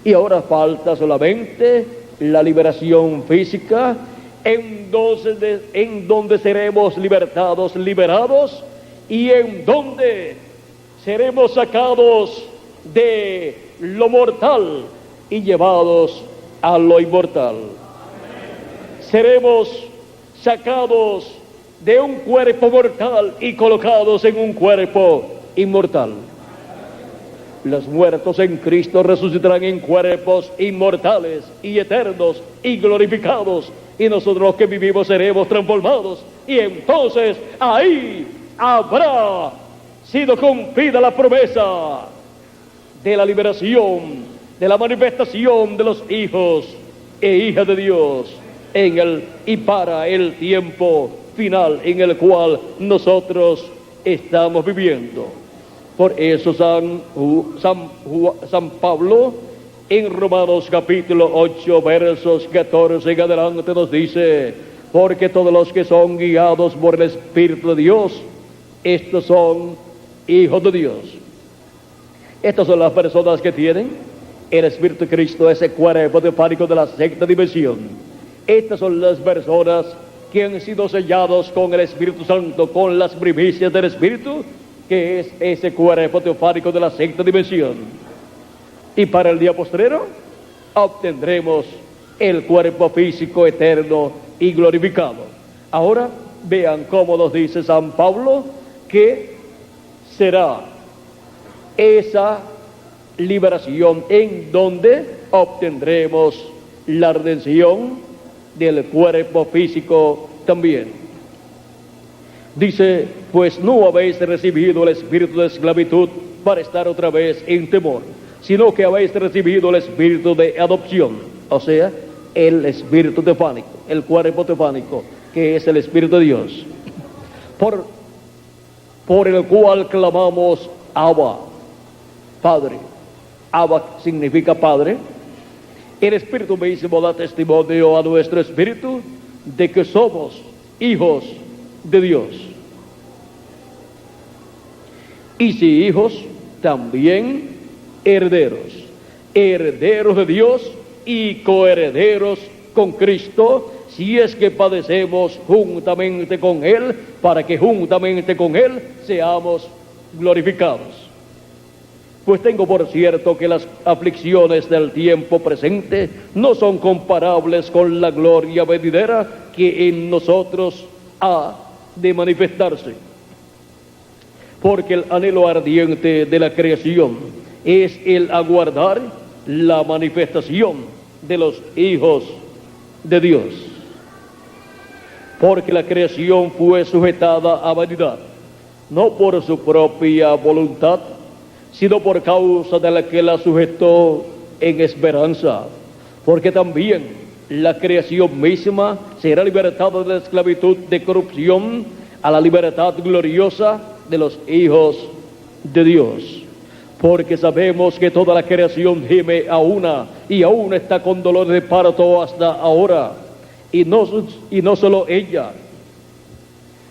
Y ahora falta solamente la liberación física, en donde seremos liberados, y en donde seremos sacados de lo mortal y llevados a lo inmortal. Seremos sacados de un cuerpo mortal y colocados en un cuerpo inmortal. Los muertos en Cristo resucitarán en cuerpos inmortales y eternos y glorificados, y nosotros los que vivimos seremos transformados, y entonces ahí habrá sido cumplida la promesa de la liberación, de la manifestación de los hijos e hijas de Dios en el y para el tiempo final en el cual nosotros estamos viviendo. Por eso San Pablo en Romanos capítulo 8 versos 14 en adelante nos dice: porque todos los que son guiados por el Espíritu de Dios, estos son hijos de Dios. Estas son las personas que tienen el Espíritu de Cristo, ese cuerpo teofánico de la sexta dimensión. Estas son las personas que han sido sellados con el Espíritu Santo, con las primicias del Espíritu, que es ese cuerpo teofánico de la sexta dimensión. Y para el día postrero obtendremos el cuerpo físico eterno y glorificado. Ahora vean cómo nos dice San Pablo que será esa liberación en donde obtendremos la redención del cuerpo físico también. Dice: pues no habéis recibido el espíritu de esclavitud para estar otra vez en temor, sino que habéis recibido el espíritu de adopción, o sea, el espíritu teofánico, el cuerpo teofánico, que es el Espíritu de Dios, por el cual clamamos Abba, Padre. Abba significa Padre. El Espíritu mismo da testimonio a nuestro espíritu de que somos hijos de Dios. Y si hijos, también herederos, herederos de Dios y coherederos con Cristo, si es que padecemos juntamente con Él, para que juntamente con Él seamos glorificados. Pues tengo por cierto que las aflicciones del tiempo presente no son comparables con la gloria venidera que en nosotros ha de manifestarse. Porque el anhelo ardiente de la creación es el aguardar la manifestación de los hijos de Dios. Porque la creación fue sujetada a vanidad, no por su propia voluntad, sino por causa de la que la sujetó en esperanza. Porque también la creación misma será libertada de la esclavitud de corrupción a la libertad gloriosa de los hijos de Dios. Porque sabemos que toda la creación gime a una y aún está con dolor de parto hasta ahora. Y no solo ella,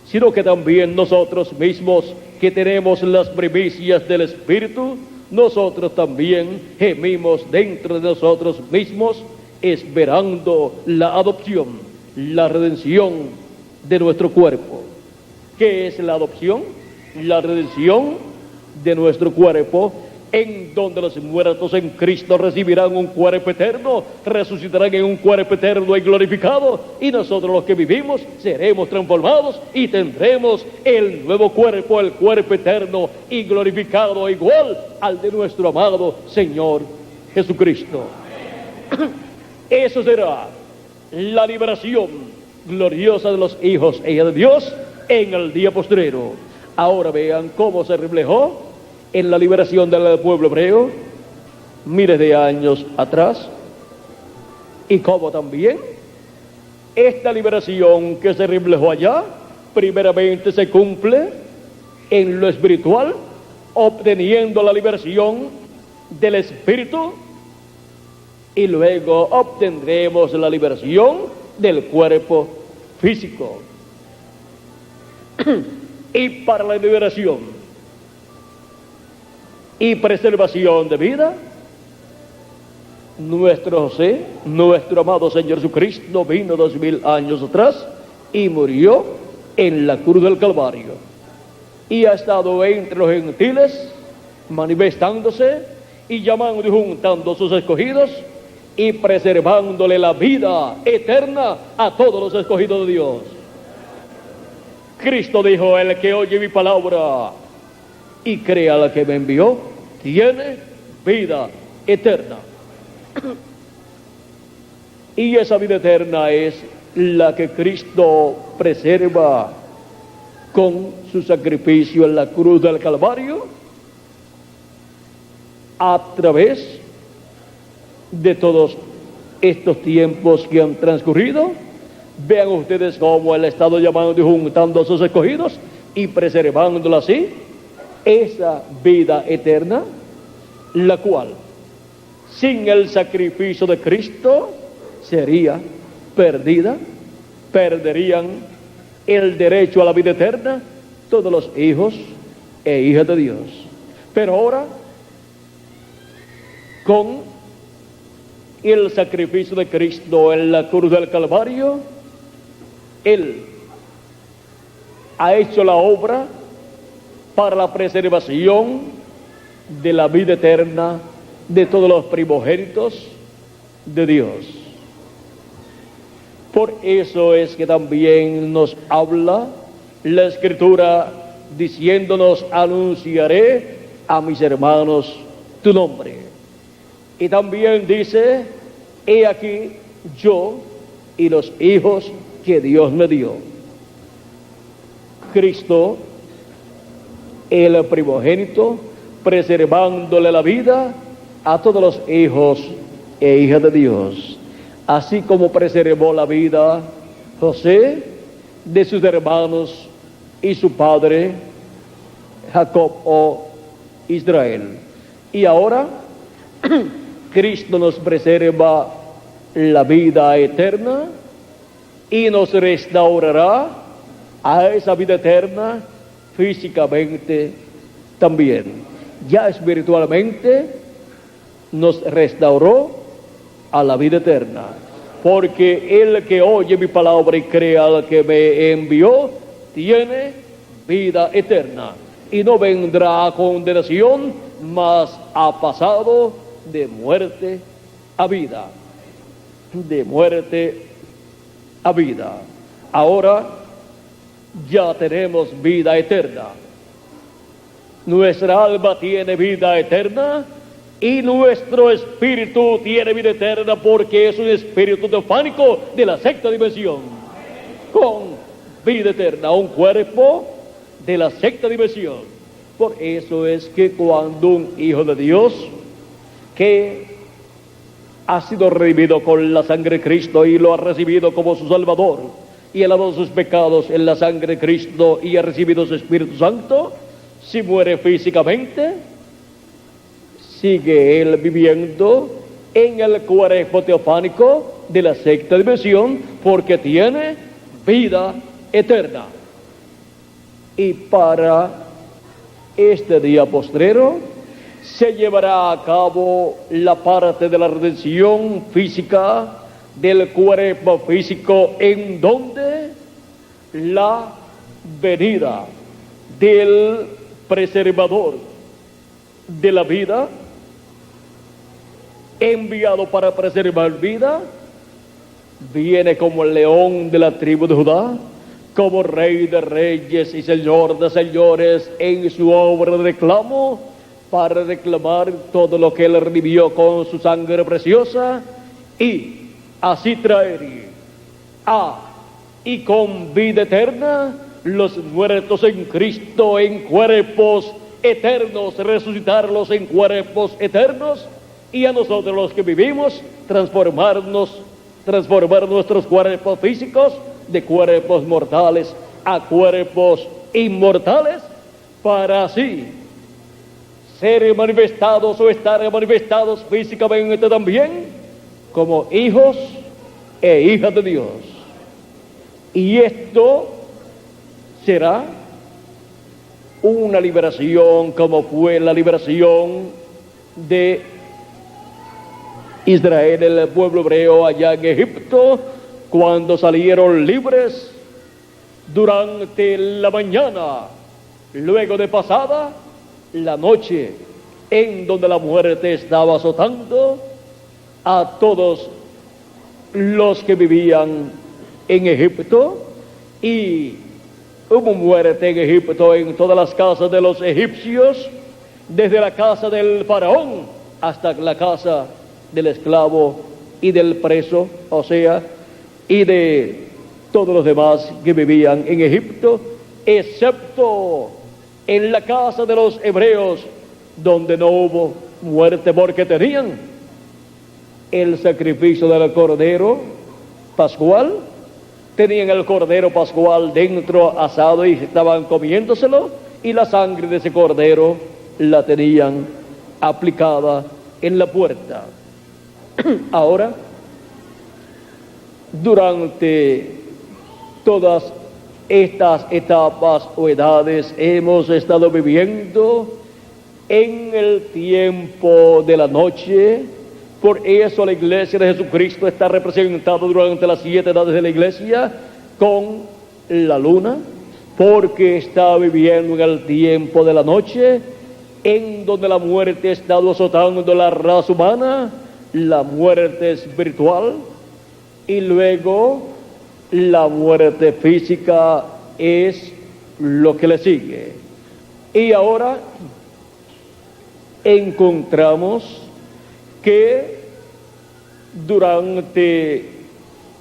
sino que también nosotros mismos, que tenemos las primicias del Espíritu, nosotros también gemimos dentro de nosotros mismos, esperando la adopción, la redención de nuestro cuerpo. ¿Qué es la adopción? La redención de nuestro cuerpo, en donde los muertos en Cristo recibirán un cuerpo eterno, resucitarán en un cuerpo eterno y glorificado, y nosotros los que vivimos seremos transformados y tendremos el nuevo cuerpo, el cuerpo eterno y glorificado, igual al de nuestro amado Señor Jesucristo. Eso será la liberación gloriosa de los hijos e hijas de Dios en el día postrero. Ahora vean cómo se reflejó en la liberación del pueblo hebreo miles de años atrás, y cómo también esta liberación que se reflejó allá primeramente se cumple en lo espiritual, obteniendo la liberación del espíritu, y luego obtendremos la liberación del cuerpo físico. Y para la liberación y preservación de vida, nuestro José, nuestro amado Señor Jesucristo, vino 2000 años atrás y murió en la cruz del Calvario, y ha estado entre los gentiles manifestándose y llamando y juntando a sus escogidos y preservándole la vida eterna a todos los escogidos de Dios. Cristo dijo: el que oye mi palabra y crea al que me envió, tiene vida eterna. Y esa vida eterna es la que Cristo preserva con su sacrificio en la cruz del Calvario a través de todos estos tiempos que han transcurrido. Vean ustedes cómo Él ha estado llamando y juntando a sus escogidos y preservándolo así, esa vida eterna, la cual sin el sacrificio de Cristo sería perdida. Perderían el derecho a la vida eterna todos los hijos e hijas de Dios. Pero ahora, con el sacrificio de Cristo en la cruz del Calvario, Él ha hecho la obra para la preservación de la vida eterna de todos los primogénitos de Dios. Por eso es que también nos habla la Escritura diciéndonos: anunciaré a mis hermanos tu nombre. Y también dice: he aquí yo y los hijos que Dios me dio. Cristo, el primogénito, preservándole la vida a todos los hijos e hijas de Dios, así como preservó la vida José de sus hermanos y su padre Jacob o Israel. Y ahora Cristo nos preserva la vida eterna y nos restaurará a esa vida eterna físicamente también. Ya espiritualmente nos restauró a la vida eterna, porque el que oye mi palabra y crea al que me envió tiene vida eterna y no vendrá a condenación, mas ha pasado de muerte a vida. De muerte a vida. Ahora ya tenemos vida eterna. Nuestra alma tiene vida eterna y nuestro espíritu tiene vida eterna, porque es un espíritu teofánico de la sexta dimensión, con vida eterna, un cuerpo de la sexta dimensión. Por eso es que cuando un hijo de Dios que ha sido redimido con la sangre de Cristo y lo ha recibido como su Salvador y ha lavado sus pecados en la sangre de Cristo y ha recibido su Espíritu Santo, si muere físicamente, sigue él viviendo en el cuerpo teofánico de la sexta dimensión, porque tiene vida eterna. Y para este día postrero se llevará a cabo la parte de la redención física del cuerpo físico, en donde la venida del preservador de la vida, enviado para preservar vida, viene como el león de la tribu de Judá, como rey de reyes y señor de señores, en su obra de reclamo, para reclamar todo lo que él redimió con su sangre preciosa, y así traer y con vida eterna los muertos en Cristo en cuerpos eternos, resucitarlos en cuerpos eternos, y a nosotros los que vivimos transformar nuestros cuerpos físicos de cuerpos mortales a cuerpos inmortales, para así ser manifestados o estar manifestados físicamente también como hijos e hijas de Dios. Y esto será una liberación como fue la liberación de Israel, el pueblo hebreo allá en Egipto, cuando salieron libres durante la mañana, luego de pasada la noche, en donde la muerte estaba azotando a todos los que vivían en Egipto, y hubo muerte en Egipto en todas las casas de los egipcios, desde la casa del faraón hasta la casa del esclavo y del preso, o sea, y de todos los demás que vivían en Egipto, excepto en la casa de los hebreos, donde no hubo muerte, porque tenían el sacrificio del cordero pascual, tenían el cordero pascual dentro asado y estaban comiéndoselo, y la sangre de ese cordero la tenían aplicada en la puerta. Ahora, durante todas estas etapas o edades hemos estado viviendo en el tiempo de la noche. Por eso la iglesia de Jesucristo está representada durante las 7 edades de la iglesia con la luna, porque está viviendo en el tiempo de la noche, en donde la muerte ha estado azotando la raza humana, la muerte espiritual, y luego la muerte física es lo que le sigue. Y ahora encontramos que durante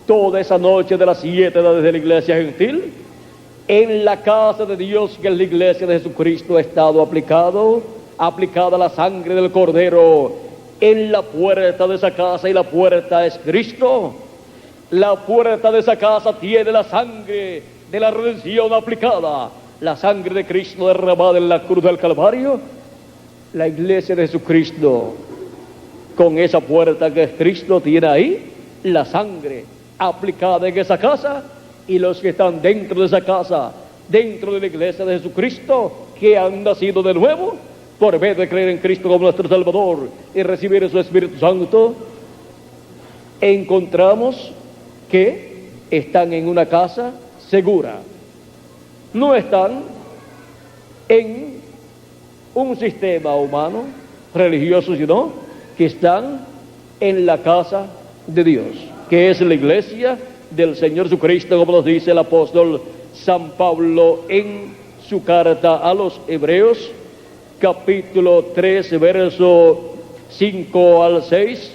toda esa noche de las 7 edades de la iglesia gentil, en la casa de Dios, que es la iglesia de Jesucristo, ha estado aplicada la sangre del cordero en la puerta de esa casa, y la puerta es Cristo. La puerta de esa casa tiene la sangre de la redención aplicada, la sangre de Cristo derramada en la cruz del Calvario. La iglesia de Jesucristo, con esa puerta que es Cristo, tiene ahí la sangre aplicada en esa casa, y los que están dentro de esa casa, dentro de la iglesia de Jesucristo, que han nacido de nuevo por medio de creer en Cristo como nuestro Salvador y recibir su Espíritu Santo, encontramos que están en una casa segura. No están en un sistema humano, religioso, sino que están en la casa de Dios, que es la iglesia del Señor Jesucristo, como nos dice el apóstol San Pablo en su carta a los Hebreos, capítulo 3, verso 5 al 6.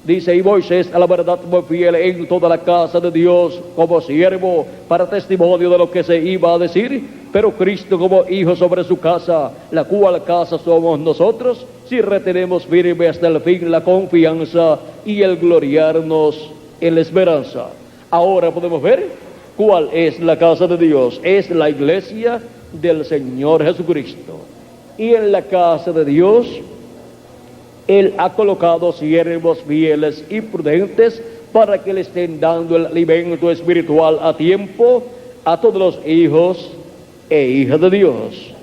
Dice: y Moisés a la verdad muy fiel en toda la casa de Dios como siervo para testimonio de lo que se iba a decir, pero Cristo como hijo sobre su casa, la cual casa somos nosotros, si retenemos firme hasta el fin la confianza y el gloriarnos en la esperanza. Ahora podemos ver cuál es la casa de Dios. Es la iglesia del Señor Jesucristo. Y en la casa de Dios Él ha colocado siervos fieles y prudentes para que le estén dando el alimento espiritual a tiempo a todos los hijos e hijas de Dios.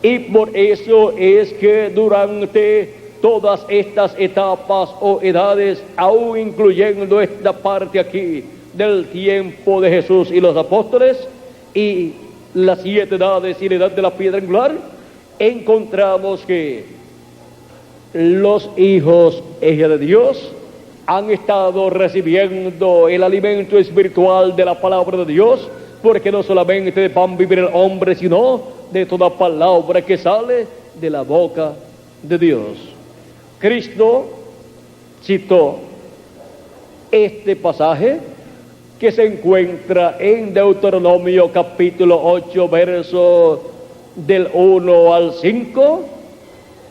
Y por eso es que durante todas estas etapas o edades, aún incluyendo esta parte aquí del tiempo de Jesús y los apóstoles, y las 7 edades y la edad de la piedra angular, encontramos que los hijos e hijas de Dios han estado recibiendo el alimento espiritual de la palabra de Dios, porque no solamente de pan vivirá el hombre, sino de toda palabra que sale de la boca de Dios. Cristo citó este pasaje que se encuentra en Deuteronomio capítulo 8, verso del 1 al 5,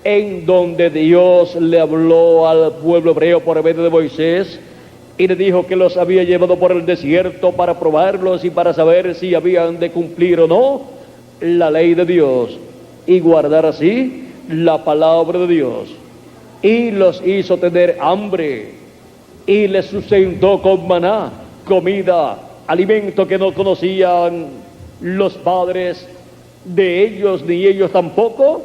en donde Dios le habló al pueblo hebreo por medio de Moisés y le dijo que los había llevado por el desierto para probarlos y para saber si habían de cumplir o no la ley de Dios y guardar así la palabra de Dios. Y los hizo tener hambre y les sustentó con maná, comida, alimento que no conocían los padres de ellos, ni ellos tampoco,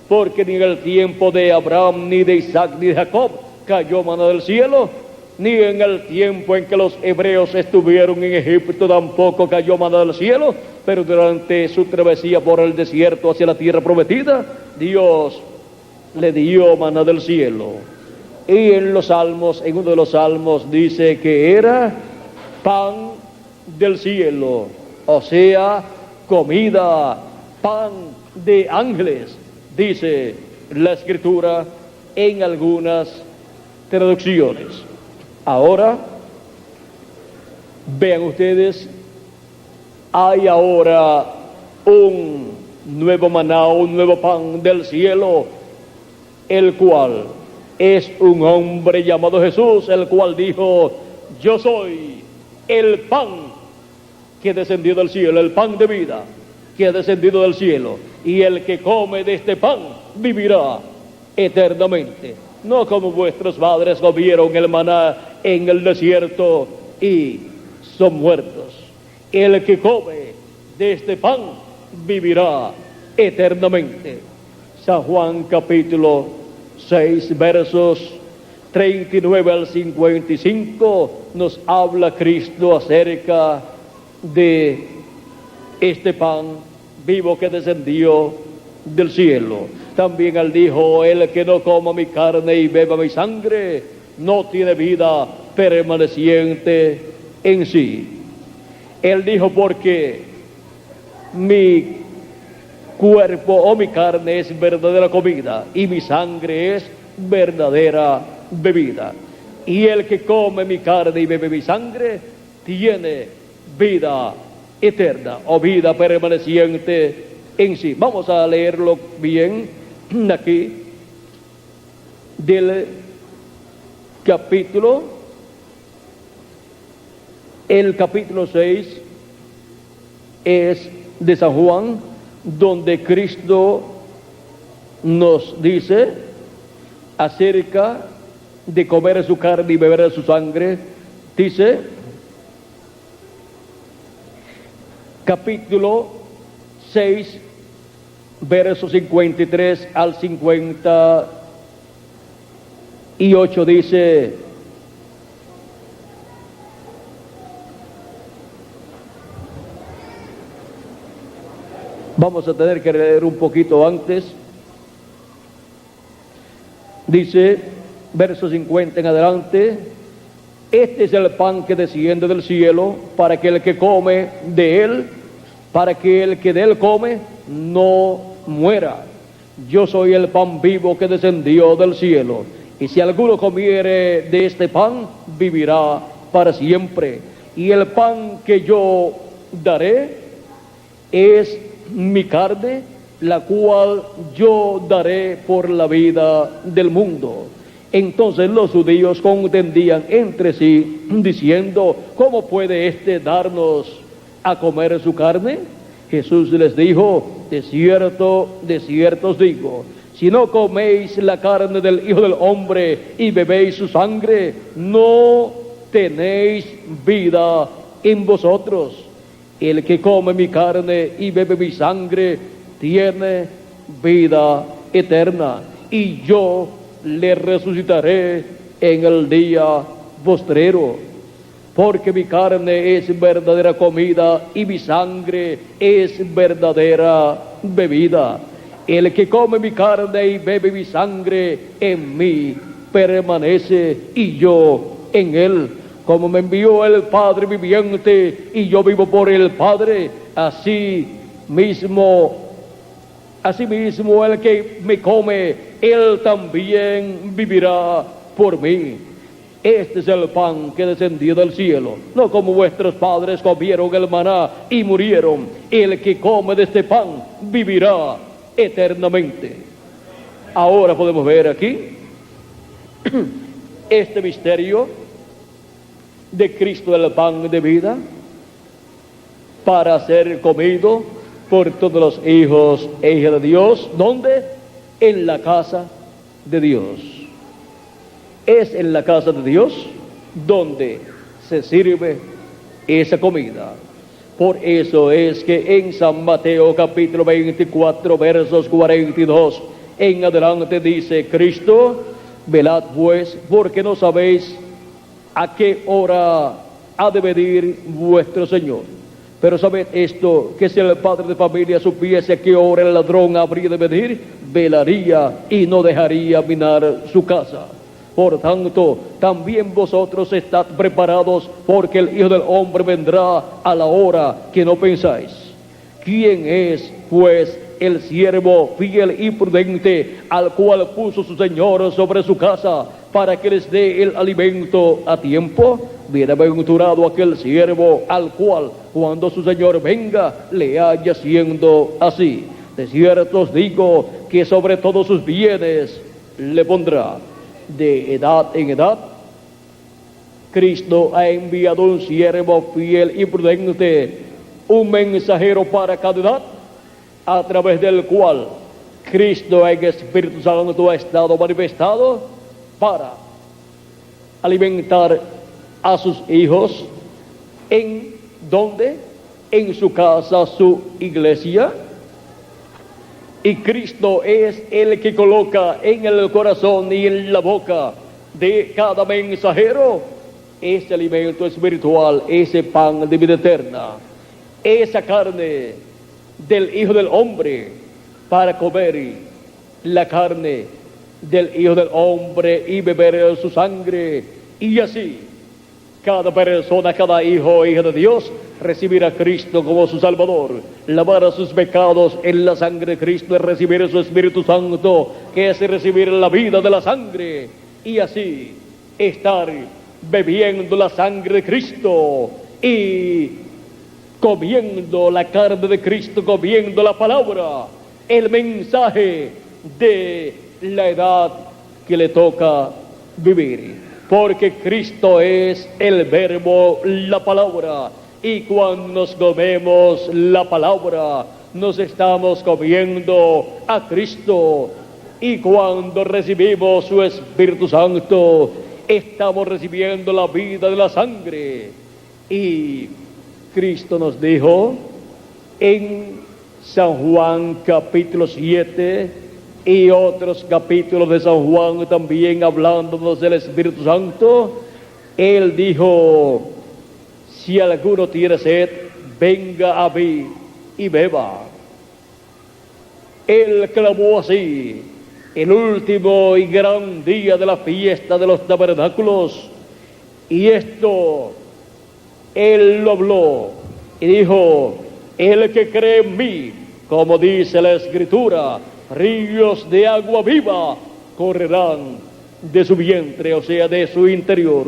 porque ni en el tiempo de Abraham, ni de Isaac, ni de Jacob cayó maná del cielo, ni en el tiempo en que los hebreos estuvieron en Egipto tampoco cayó maná del cielo, pero durante su travesía por el desierto hacia la tierra prometida, Dios le dio maná del cielo. Y en los salmos, en uno de los salmos dice que era pan del cielo, o sea, comida, pan de ángeles, dice la Escritura en algunas traducciones. Ahora, vean ustedes, hay ahora un nuevo maná, un nuevo pan del cielo, el cual es un hombre llamado Jesús, el cual dijo: yo soy el pan que descendió del cielo, el pan de vida que ha descendido del cielo, y el que come de este pan vivirá eternamente. No como vuestros padres comieron el maná en el desierto y son muertos. El que come de este pan vivirá eternamente. San Juan capítulo 6 versos 39 al 55 nos habla Cristo acerca de este pan vivo que descendió del cielo. También él dijo: el que no coma mi carne y beba mi sangre no tiene vida permaneciente en sí. Él dijo: porque mi cuerpo o mi carne es verdadera comida y mi sangre es verdadera bebida. Y el que come mi carne y bebe mi sangre tiene vida eterna o vida permaneciente en sí. Vamos a leerlo bien aquí del capítulo, el capítulo 6 es de San Juan, donde Cristo nos dice acerca de comer su carne y beber su sangre. Dice, capítulo 6, versos 53 al 58, dice: vamos a tener que leer un poquito antes. Dice, verso 50 en adelante: este es el pan que desciende del cielo, para que el que come de él, para que el que de él come no muera. Yo soy el pan vivo que descendió del cielo, y si alguno comiere de este pan, vivirá para siempre. Y el pan que yo daré es mi carne, la cual yo daré por la vida del mundo. Entonces los judíos contendían entre sí, diciendo: ¿cómo puede éste darnos a comer su carne? Jesús les dijo: de cierto os digo, si no coméis la carne del Hijo del Hombre y bebéis su sangre, no tenéis vida en vosotros. El que come mi carne y bebe mi sangre tiene vida eterna, y yo le resucitaré en el día postrero. Porque mi carne es verdadera comida y mi sangre es verdadera bebida. El que come mi carne y bebe mi sangre en mí permanece y yo en él. Como me envió el Padre viviente y yo vivo por el Padre, asimismo el que me come, él también vivirá por mí. Este es el pan que descendió del cielo, no como vuestros padres comieron el maná y murieron. El que come de este pan vivirá eternamente. Ahora podemos ver aquí este misterio de Cristo, el pan de vida, para ser comido por todos los hijos e hijas de Dios. ¿Dónde? En la casa de Dios. Es en la casa de Dios donde se sirve esa comida. Por eso es que en San Mateo capítulo 24 versos 42 en adelante dice Cristo: velad pues, porque no sabéis a qué hora ha de venir vuestro Señor. Pero sabed esto, que si el padre de familia supiese a qué hora el ladrón habría de venir, velaría y no dejaría minar su casa. Por tanto, también vosotros estad preparados, porque el Hijo del Hombre vendrá a la hora que no pensáis. ¿Quién es, pues, el siervo fiel y prudente, al cual puso su Señor sobre su casa, para que les dé el alimento a tiempo. Bienaventurado aquel siervo al cual, cuando su Señor venga, le haya siendo así. De cierto os digo que sobre todos sus bienes le pondrá. De edad en edad, Cristo ha enviado un siervo fiel y prudente, un mensajero para cada edad, a través del cual Cristo en Espíritu Santo ha estado manifestado para alimentar a sus hijos. ¿En dónde? En su casa, su iglesia. Y Cristo es el que coloca en el corazón y en la boca de cada mensajero ese alimento espiritual, ese pan de vida eterna, esa carne del Hijo del Hombre, para comer la carne del Hijo del Hombre y beber su sangre. Y así cada persona, cada hijo o hija de Dios recibirá a Cristo como su Salvador, lavará sus pecados en la sangre de Cristo, y recibir su Espíritu Santo, que es recibir la vida de la sangre, y así estar bebiendo la sangre de Cristo y comiendo la carne de Cristo, comiendo la palabra, el mensaje de la edad que le toca vivir. Porque Cristo es el verbo, la palabra, y cuando nos comemos la palabra, nos estamos comiendo a Cristo, y cuando recibimos su Espíritu Santo, estamos recibiendo la vida de la sangre. Y Cristo nos dijo en San Juan capítulo 7, y otros capítulos de San Juan también, hablándonos del Espíritu Santo, Él dijo: si alguno tiene sed, venga a mí y beba. Él clamó así el último y gran día de la fiesta de los tabernáculos, y esto Él lo habló y dijo: el que cree en mí, como dice la Escritura, ríos de agua viva correrán de su vientre, o sea, de su interior,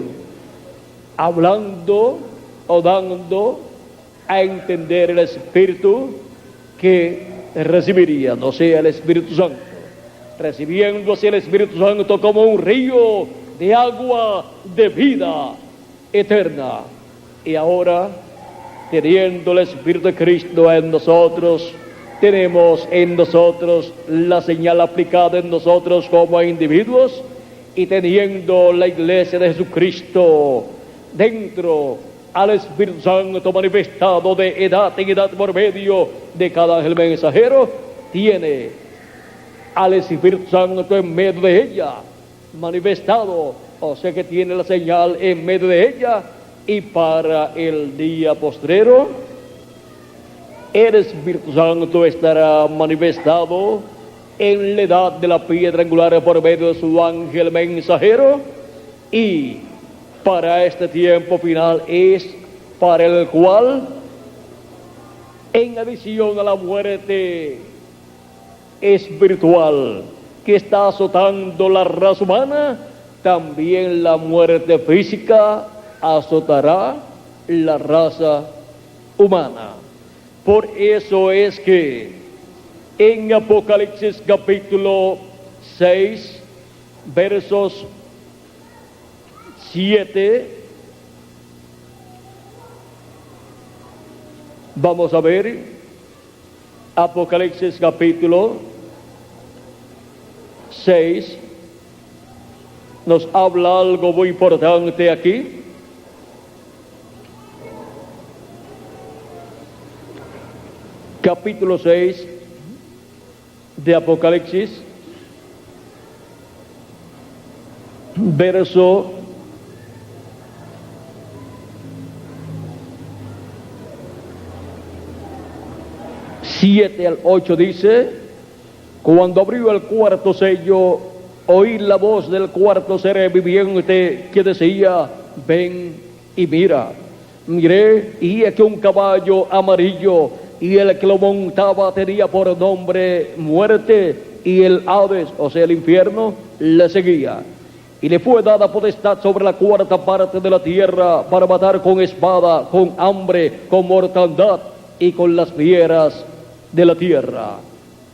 hablando o dando a entender el Espíritu que recibirían, o sea, el Espíritu Santo, recibiéndose el Espíritu Santo como un río de agua de vida eterna. Y ahora, teniendo el Espíritu de Cristo en nosotros, tenemos en nosotros la señal aplicada en nosotros como individuos, y teniendo la iglesia de Jesucristo dentro, al Espíritu Santo manifestado de edad en edad por medio de cada ángel mensajero, tiene al Espíritu Santo en medio de ella manifestado, o sea que tiene la señal en medio de ella. Y para el día postrero, el Espíritu Santo estará manifestado en la edad de la piedra angular por medio de su ángel mensajero. Y para este tiempo final es para el cual, en adición a la muerte espiritual que está azotando la raza humana, también la muerte física azotará la raza humana. Por eso es que en Apocalipsis capítulo 6, versos 7, vamos a ver, Apocalipsis capítulo 6, nos habla algo muy importante aquí. Capítulo 6 de Apocalipsis, verso 7 al 8 dice: cuando abrió el cuarto sello, oí la voz del cuarto ser viviente que decía: ven y mira. Miré, y aquí un caballo amarillo, y el que lo montaba tenía por nombre Muerte, y el Hades, o sea el infierno, le seguía. Y le fue dada potestad sobre la cuarta parte de la tierra para matar con espada, con hambre, con mortandad y con las fieras de la tierra.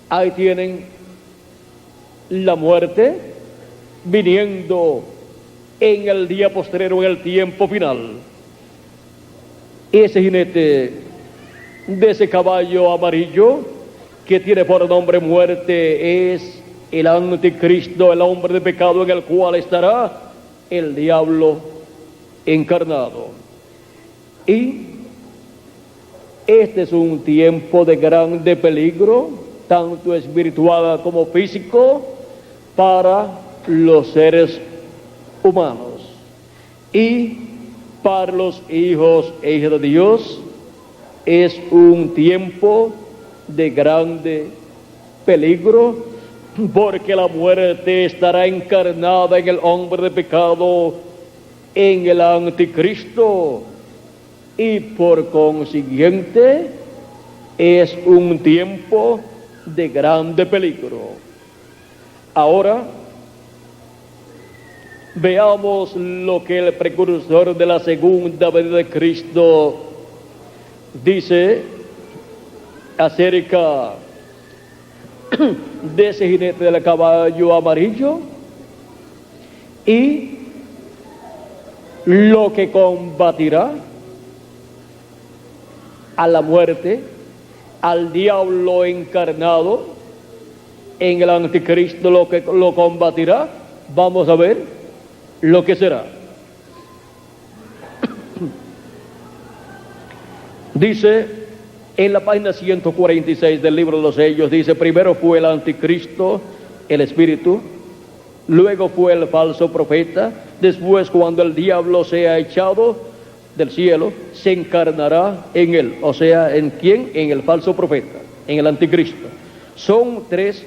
Ahí tienen la muerte viniendo en el día postrero, en el tiempo final. Ese jinete de ese caballo amarillo que tiene por nombre Muerte es el anticristo, el hombre de pecado, en el cual estará el diablo encarnado. Y este es un tiempo de grande peligro, tanto espiritual como físico, para los seres humanos. Y para los hijos e hijas de Dios es un tiempo de grande peligro, porque la muerte estará encarnada en el hombre de pecado, en el anticristo, y por consiguiente es un tiempo de grande peligro. Ahora veamos lo que el precursor de la segunda venida de Cristo dice acerca de ese jinete del caballo amarillo y lo que combatirá a la muerte, al diablo encarnado en el anticristo, lo que lo combatirá. Vamos a ver lo que será. Dice en la página 146 del libro de los sellos, dice: primero fue el anticristo, el espíritu, luego fue el falso profeta, después, cuando el diablo sea echado del cielo, se encarnará en él. O sea, ¿en quién? En el falso profeta, en el anticristo. Son tres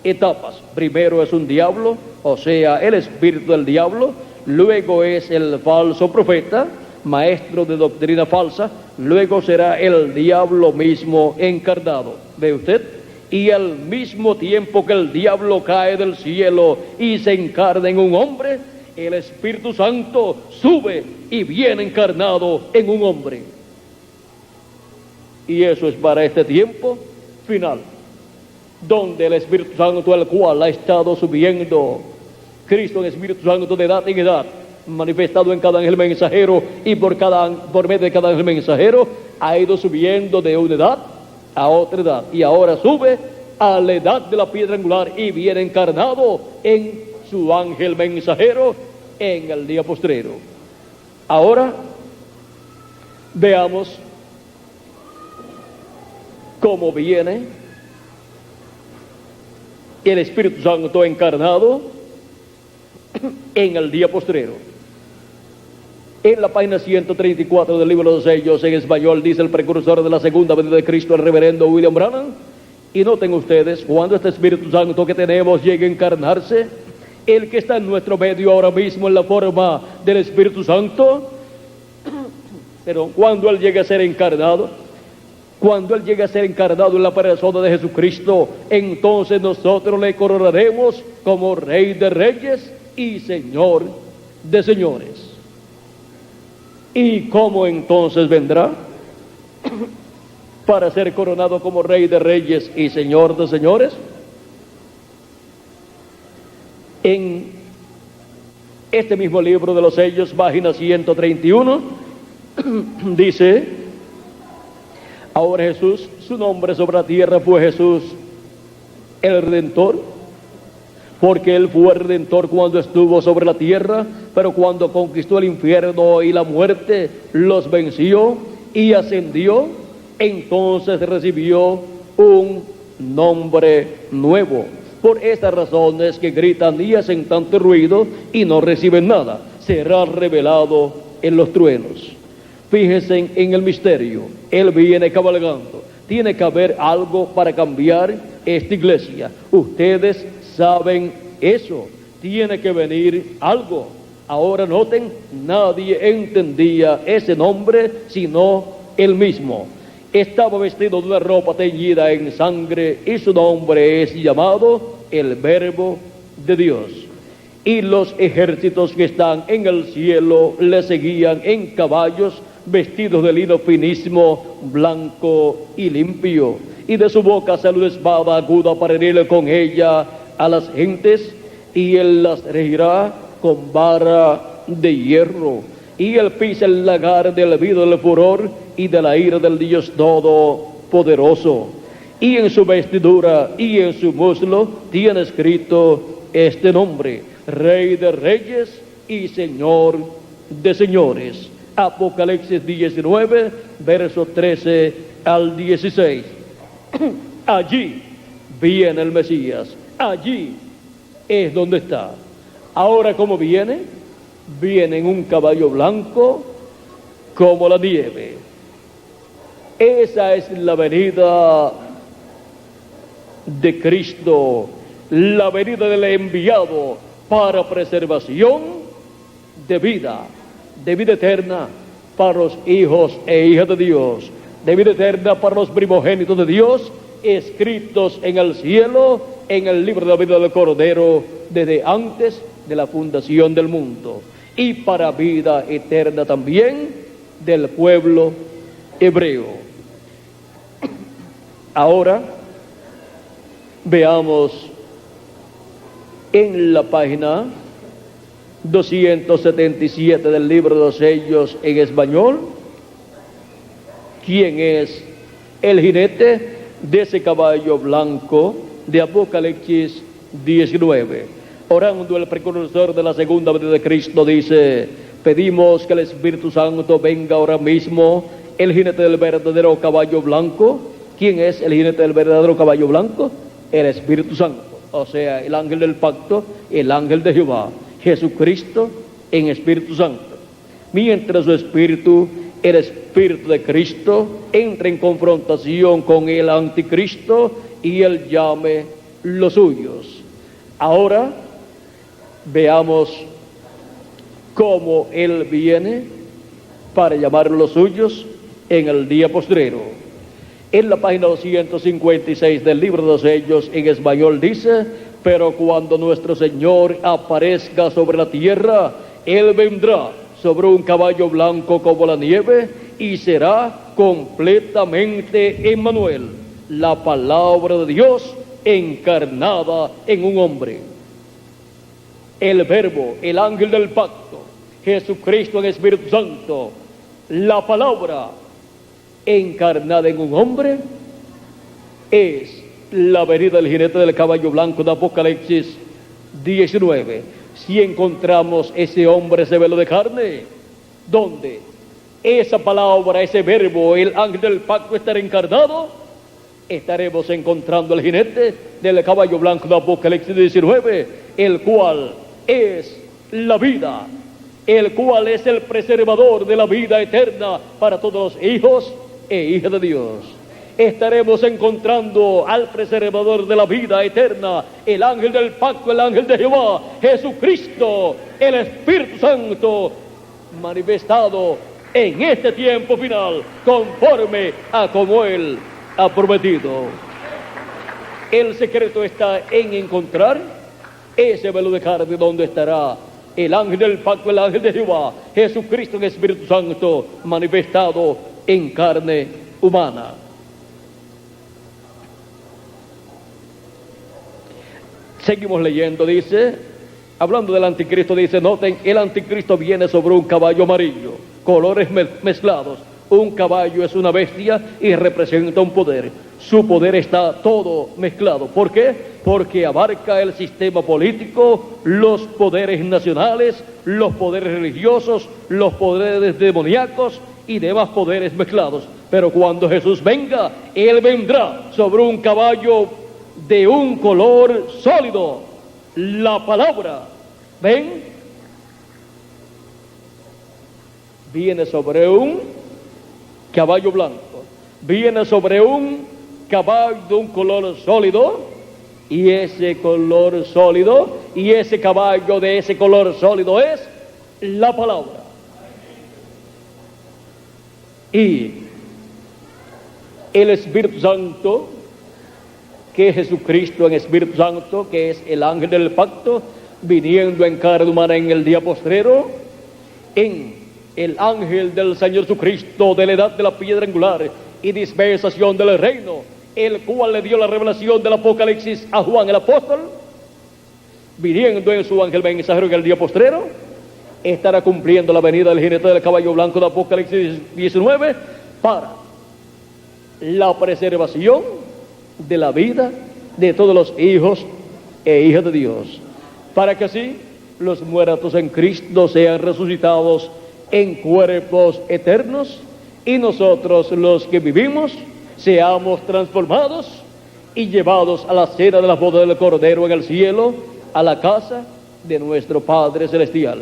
etapas. Primero es un diablo, o sea, el espíritu del diablo. Luego es el falso profeta, maestro de doctrina falsa. Luego será el diablo mismo encarnado. ¿Ve usted? Y al mismo tiempo que el diablo cae del cielo y se encarna en un hombre, el Espíritu Santo sube y viene encarnado en un hombre. Y eso es para este tiempo final, donde el Espíritu Santo, el cual ha estado subiendo, Cristo, el Espíritu Santo de edad en edad, manifestado en cada ángel mensajero, y por medio de cada ángel mensajero ha ido subiendo de una edad a otra edad, y ahora sube a la edad de la piedra angular y viene encarnado en su ángel mensajero en el día postrero. Ahora veamos cómo viene el Espíritu Santo encarnado en el día postrero. En la página 134 del libro de los sellos, en español, dice el precursor de la segunda venida de Cristo, el reverendo William Branham. Y noten ustedes, cuando este Espíritu Santo que tenemos llegue a encarnarse, el que está en nuestro medio ahora mismo en la forma del Espíritu Santo, pero cuando Él llegue a ser encarnado, cuando Él llegue a ser encarnado en la persona de Jesucristo, entonces nosotros le coronaremos como Rey de Reyes y Señor de Señores. ¿Y cómo entonces vendrá para ser coronado como Rey de Reyes y Señor de Señores? En este mismo libro de los sellos, página 131, dice: ahora Jesús, su nombre sobre la tierra fue Jesús el Redentor, porque Él fue el Redentor cuando estuvo sobre la tierra, pero cuando conquistó el infierno y la muerte, los venció y ascendió, entonces recibió un nombre nuevo. Por estas razones que gritan y hacen tanto ruido y no reciben nada, será revelado en los truenos. Fíjense en el misterio. Él viene cabalgando. Tiene que haber algo para cambiar esta iglesia. Ustedes saben eso. Tiene que venir algo. Ahora noten, nadie entendía ese nombre sino Él mismo. Estaba vestido de una ropa teñida en sangre y su nombre es llamado el Verbo de Dios. Y los ejércitos que están en el cielo le seguían en caballos vestidos de lino finísimo, blanco y limpio. Y de su boca sale una espada aguda para herir con ella a las gentes, y él las regirá con vara de hierro. Y él pisa el lagar del vino del furor y de la ira del Dios Todopoderoso. Y en su vestidura y en su muslo tiene escrito este nombre: Rey de Reyes y Señor de Señores. Apocalipsis 19, versos 13 al 16. Allí viene el Mesías. Allí es donde está. Ahora, ¿cómo viene? Viene en un caballo blanco como la nieve. Esa es la venida de Cristo, la venida del enviado para preservación de vida eterna para los hijos e hijas de Dios, de vida eterna para los primogénitos de Dios, escritos en el cielo, en el libro de la vida del Cordero, desde antes de la fundación del mundo, y para vida eterna también del pueblo hebreo. Ahora veamos en la página 277 del libro de los sellos en español, quién es el jinete de ese caballo blanco de Apocalipsis 19. Orando, el precursor de la segunda venida de Cristo dice: pedimos que el Espíritu Santo venga ahora mismo. El jinete del verdadero caballo blanco. ¿Quién es el jinete del verdadero caballo blanco? El Espíritu Santo, o sea, el ángel del pacto, el ángel de Jehová, Jesucristo en Espíritu Santo. Mientras su espíritu, el Espíritu de Cristo, entra en confrontación con el anticristo y él llame los suyos. Ahora veamos cómo él viene para llamar los suyos en el día postrero. En la página 256 del libro de los sellos en español dice: pero cuando nuestro Señor aparezca sobre la tierra, Él vendrá sobre un caballo blanco como la nieve, y será completamente Emmanuel, la palabra de Dios encarnada en un hombre. El Verbo, el ángel del pacto, Jesucristo en Espíritu Santo, la palabra encarnada en un hombre, es la venida del jinete del caballo blanco de Apocalipsis 19. Si encontramos ese hombre, ese velo de carne, donde esa palabra, ese verbo, el ángel del pacto estará encarnado, estaremos encontrando el jinete del caballo blanco de Apocalipsis 19, el cual es la vida, el cual es el preservador de la vida eterna para todos los hijos e hijas de Dios. Estaremos encontrando al preservador de la vida eterna, el ángel del pacto, el ángel de Jehová, Jesucristo, el Espíritu Santo, manifestado en este tiempo final, conforme a como Él ha prometido. El secreto está en encontrar ese velo de carne donde estará el ángel del pacto, el ángel de Jehová, Jesucristo en Espíritu Santo, manifestado en carne humana. Seguimos leyendo, dice, hablando del anticristo, dice, noten, el anticristo viene sobre un caballo amarillo, colores mezclados. Un caballo es una bestia y representa un poder. Su poder está todo mezclado. ¿Por qué? Porque abarca el sistema político, los poderes nacionales, los poderes religiosos, los poderes demoníacos y demás poderes mezclados. Pero cuando Jesús venga, Él vendrá sobre un caballo de un color sólido, la palabra. ¿Ven? Viene sobre un caballo blanco, viene sobre un caballo de un color sólido, y ese color sólido, y ese caballo de ese color sólido es la palabra. Y el Espíritu Santo, que es Jesucristo en Espíritu Santo, que es el ángel del pacto, viniendo en carne humana en el día postrero, en el ángel del Señor Jesucristo, de la edad de la piedra angular y dispensación del reino, el cual le dio la revelación del Apocalipsis a Juan el apóstol, viniendo en su ángel mensajero en el día postrero, estará cumpliendo la venida del jinete del caballo blanco de Apocalipsis 19 para la preservación de la vida de todos los hijos e hijas de Dios, para que así los muertos en Cristo sean resucitados en cuerpos eternos, y nosotros los que vivimos seamos transformados y llevados a la cena de la boda del Cordero en el cielo, a la casa de nuestro Padre Celestial,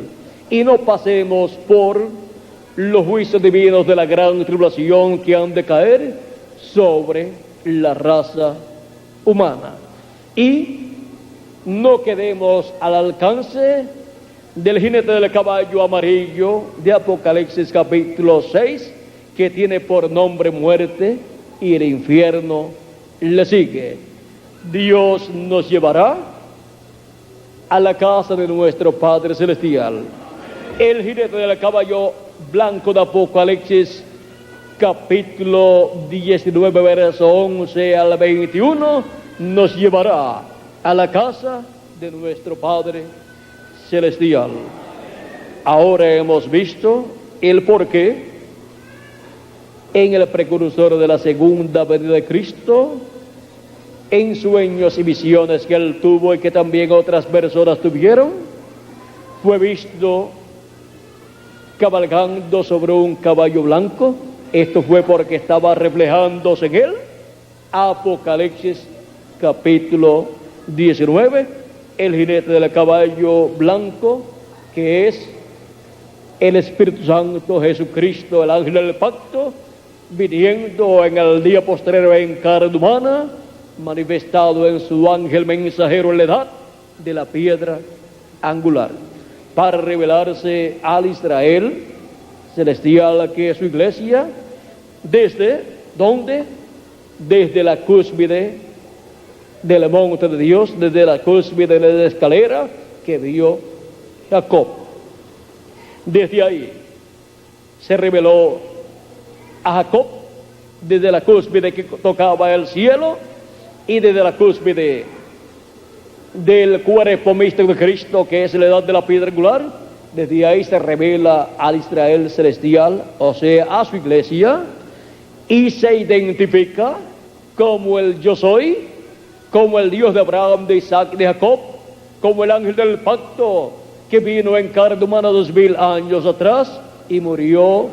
y no pasemos por los juicios divinos de la gran tribulación que han de caer sobre la raza humana, y no quedemos al alcance del jinete del caballo amarillo de Apocalipsis capítulo 6, que tiene por nombre muerte, y el infierno le sigue. Dios nos llevará a la casa de nuestro Padre Celestial. El jinete del caballo blanco de Apocalipsis capítulo 19, verso 11 al 21, nos llevará a la casa de nuestro Padre Celestial. Ahora hemos visto el porqué en el precursor de la segunda venida de Cristo, en sueños y visiones que él tuvo y que también otras personas tuvieron. Fue visto cabalgando sobre un caballo blanco. Esto fue porque estaba reflejándose en él Apocalipsis capítulo 19, el jinete del caballo blanco, que es el Espíritu Santo, Jesucristo, el ángel del pacto, viniendo en el día postrero en carne humana, manifestado en su ángel mensajero en la edad de la piedra angular, para revelarse al Israel celestial, que es su iglesia. ¿Desde dónde? Desde la cúspide del monte de Dios, desde la cúspide de la escalera que vio Jacob. Desde ahí se reveló a Jacob, desde la cúspide que tocaba el cielo, y desde la cúspide del cuerpo místico de Cristo, que es la edad de la piedra angular. Desde ahí se revela al Israel celestial, o sea, a su iglesia, y se identifica como el yo soy, como el Dios de Abraham, de Isaac y de Jacob, como el ángel del pacto que vino en carne humana 2000 años atrás y murió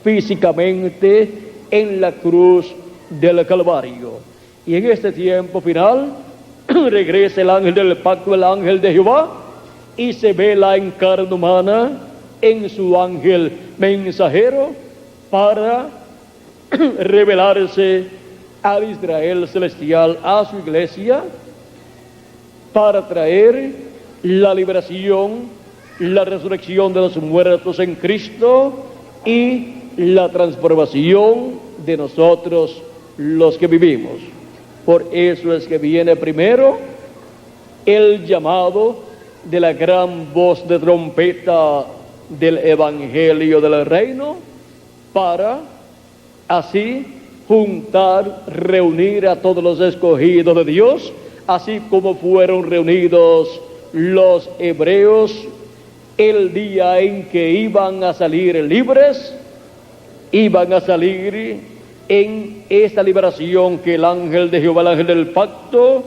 físicamente en la cruz del Calvario. Y en este tiempo final regresa el ángel del pacto, el ángel de Jehová, y se vela en carne humana en su ángel mensajero para revelarse al Israel celestial, a su iglesia, para traer la liberación, la resurrección de los muertos en Cristo y la transformación de nosotros los que vivimos. Por eso es que viene primero el llamado de la gran voz de trompeta del Evangelio del Reino, para así juntar, reunir a todos los escogidos de Dios, así como fueron reunidos los hebreos el día en que iban a salir libres, iban a salir en esta liberación que el ángel de Jehová, el ángel del pacto,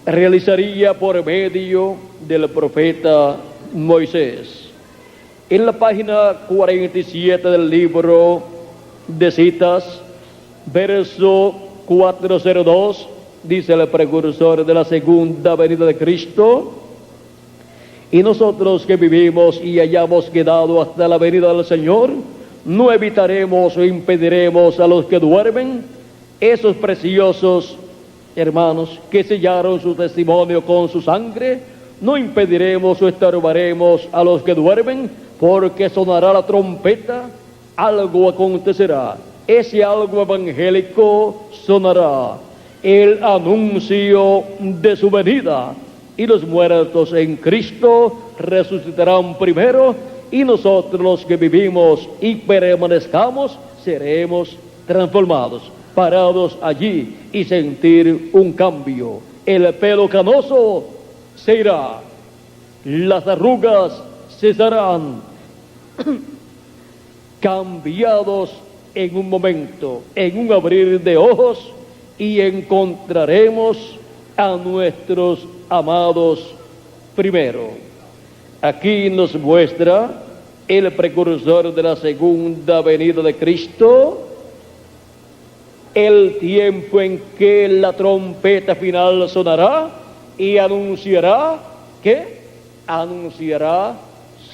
realizaría por medio del profeta Moisés. En la página 47 del libro de citas, verso 402, dice el precursor de la segunda venida de Cristo: y nosotros que vivimos y hayamos quedado hasta la venida del Señor, no evitaremos o impediremos a los que duermen, esos preciosos hermanos que sellaron su testimonio con su sangre, no impediremos o estorbaremos a los que duermen, porque sonará la trompeta, algo acontecerá, ese algo evangélico sonará el anuncio de su venida, y los muertos en Cristo resucitarán primero, y nosotros los que vivimos y permanezcamos seremos transformados, parados allí y sentir un cambio. El pelo canoso se irá, las arrugas cesarán, cambiados en un momento, en un abrir de ojos, y encontraremos a nuestros amados primero. Aquí nos muestra el precursor de la segunda venida de Cristo, el tiempo en que la trompeta final sonará y anunciará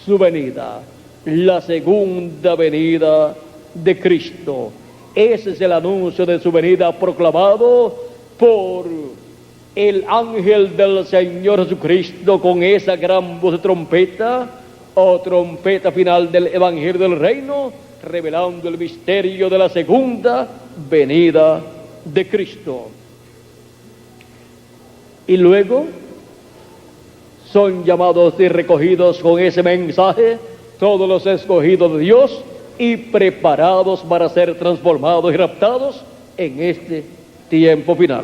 su venida, la segunda venida de Cristo. Ese es el anuncio de su venida proclamado por el ángel del Señor Jesucristo con esa gran voz de trompeta, o trompeta final del Evangelio del Reino, revelando el misterio de la segunda venida de Cristo. Y luego son llamados y recogidos con ese mensaje todos los escogidos de Dios y preparados para ser transformados y raptados en este tiempo final.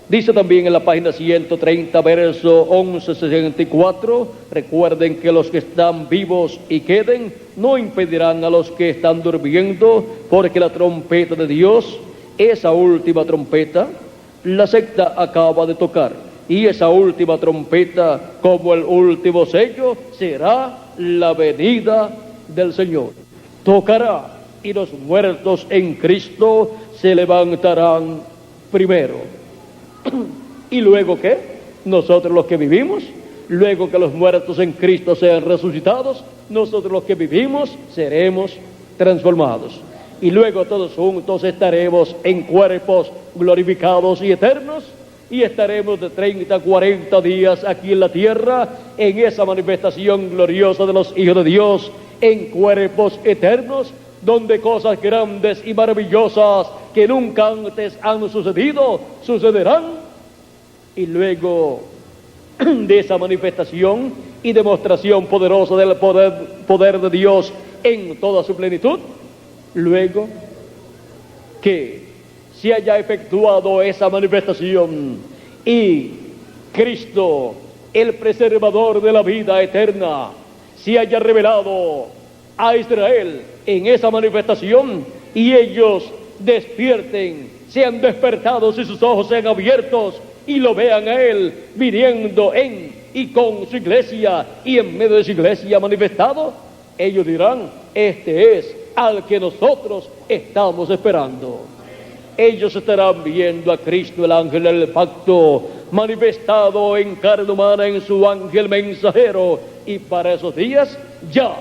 Dice también en la página 130, verso 1164, recuerden que los que están vivos y queden no impedirán a los que están durmiendo, porque la trompeta de Dios, esa última trompeta, la secta acaba de tocar, y esa última trompeta, como el último sello, será la venida del Señor. Tocará, y los muertos en Cristo se levantarán primero. ¿Y luego qué? Nosotros los que vivimos, luego que los muertos en Cristo sean resucitados, nosotros los que vivimos seremos transformados. Y luego todos juntos estaremos en cuerpos glorificados y eternos, y estaremos de 30 a 40 días aquí en la tierra, en esa manifestación gloriosa de los hijos de Dios, en cuerpos eternos, donde cosas grandes y maravillosas que nunca antes han sucedido, sucederán. Y luego de esa manifestación y demostración poderosa del poder de Dios en toda su plenitud, luego que se haya efectuado esa manifestación y Cristo, el preservador de la vida eterna, se haya revelado a Israel en esa manifestación, y ellos despierten, sean despertados y sus ojos sean abiertos y lo vean a Él viniendo en y con su iglesia y en medio de su iglesia manifestado, ellos dirán: este es al que nosotros estamos esperando. Ellos estarán viendo a Cristo, el ángel del pacto, manifestado en carne humana en su ángel mensajero, y para esos días ya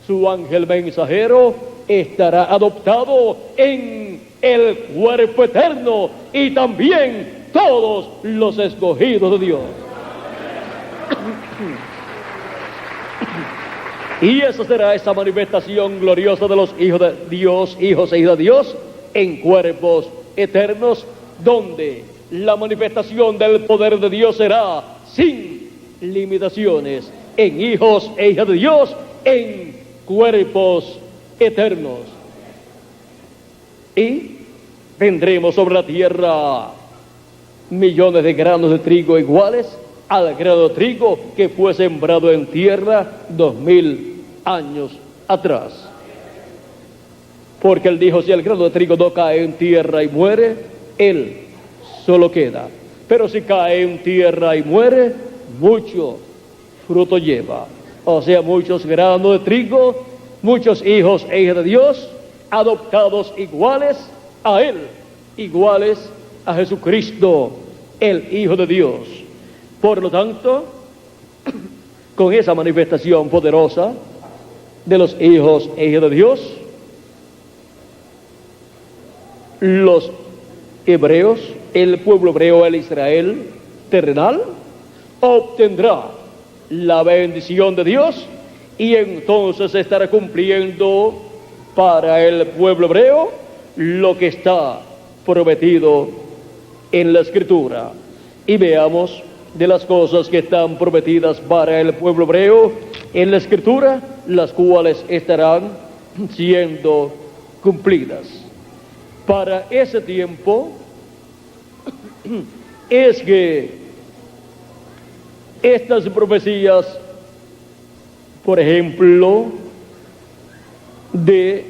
su ángel mensajero estará adoptado en el cuerpo eterno, y también todos los escogidos de Dios. Y esa será esa manifestación gloriosa de los hijos de Dios, hijos e hijas de Dios, en cuerpos eternos, donde la manifestación del poder de Dios será sin limitaciones, en hijos e hijas de Dios, en cuerpos eternos. Y tendremos sobre la tierra millones de granos de trigo iguales al grano de trigo que fue sembrado en tierra 2000 años atrás. Porque él dijo: si el grano de trigo no cae en tierra y muere, él solo queda. Pero si cae en tierra y muere, mucho fruto lleva. O sea, muchos granos de trigo, muchos hijos e hijas de Dios, adoptados iguales a Él, iguales a Jesucristo, el Hijo de Dios. Por lo tanto, con esa manifestación poderosa de los hijos e hijas de Dios, los hebreos, el pueblo hebreo, el Israel terrenal, obtendrá la bendición de Dios, y entonces estará cumpliendo para el pueblo hebreo lo que está prometido en la Escritura. Y veamos de las cosas que están prometidas para el pueblo hebreo en la Escritura, las cuales estarán siendo cumplidas. Para ese tiempo es que estas profecías, por ejemplo, de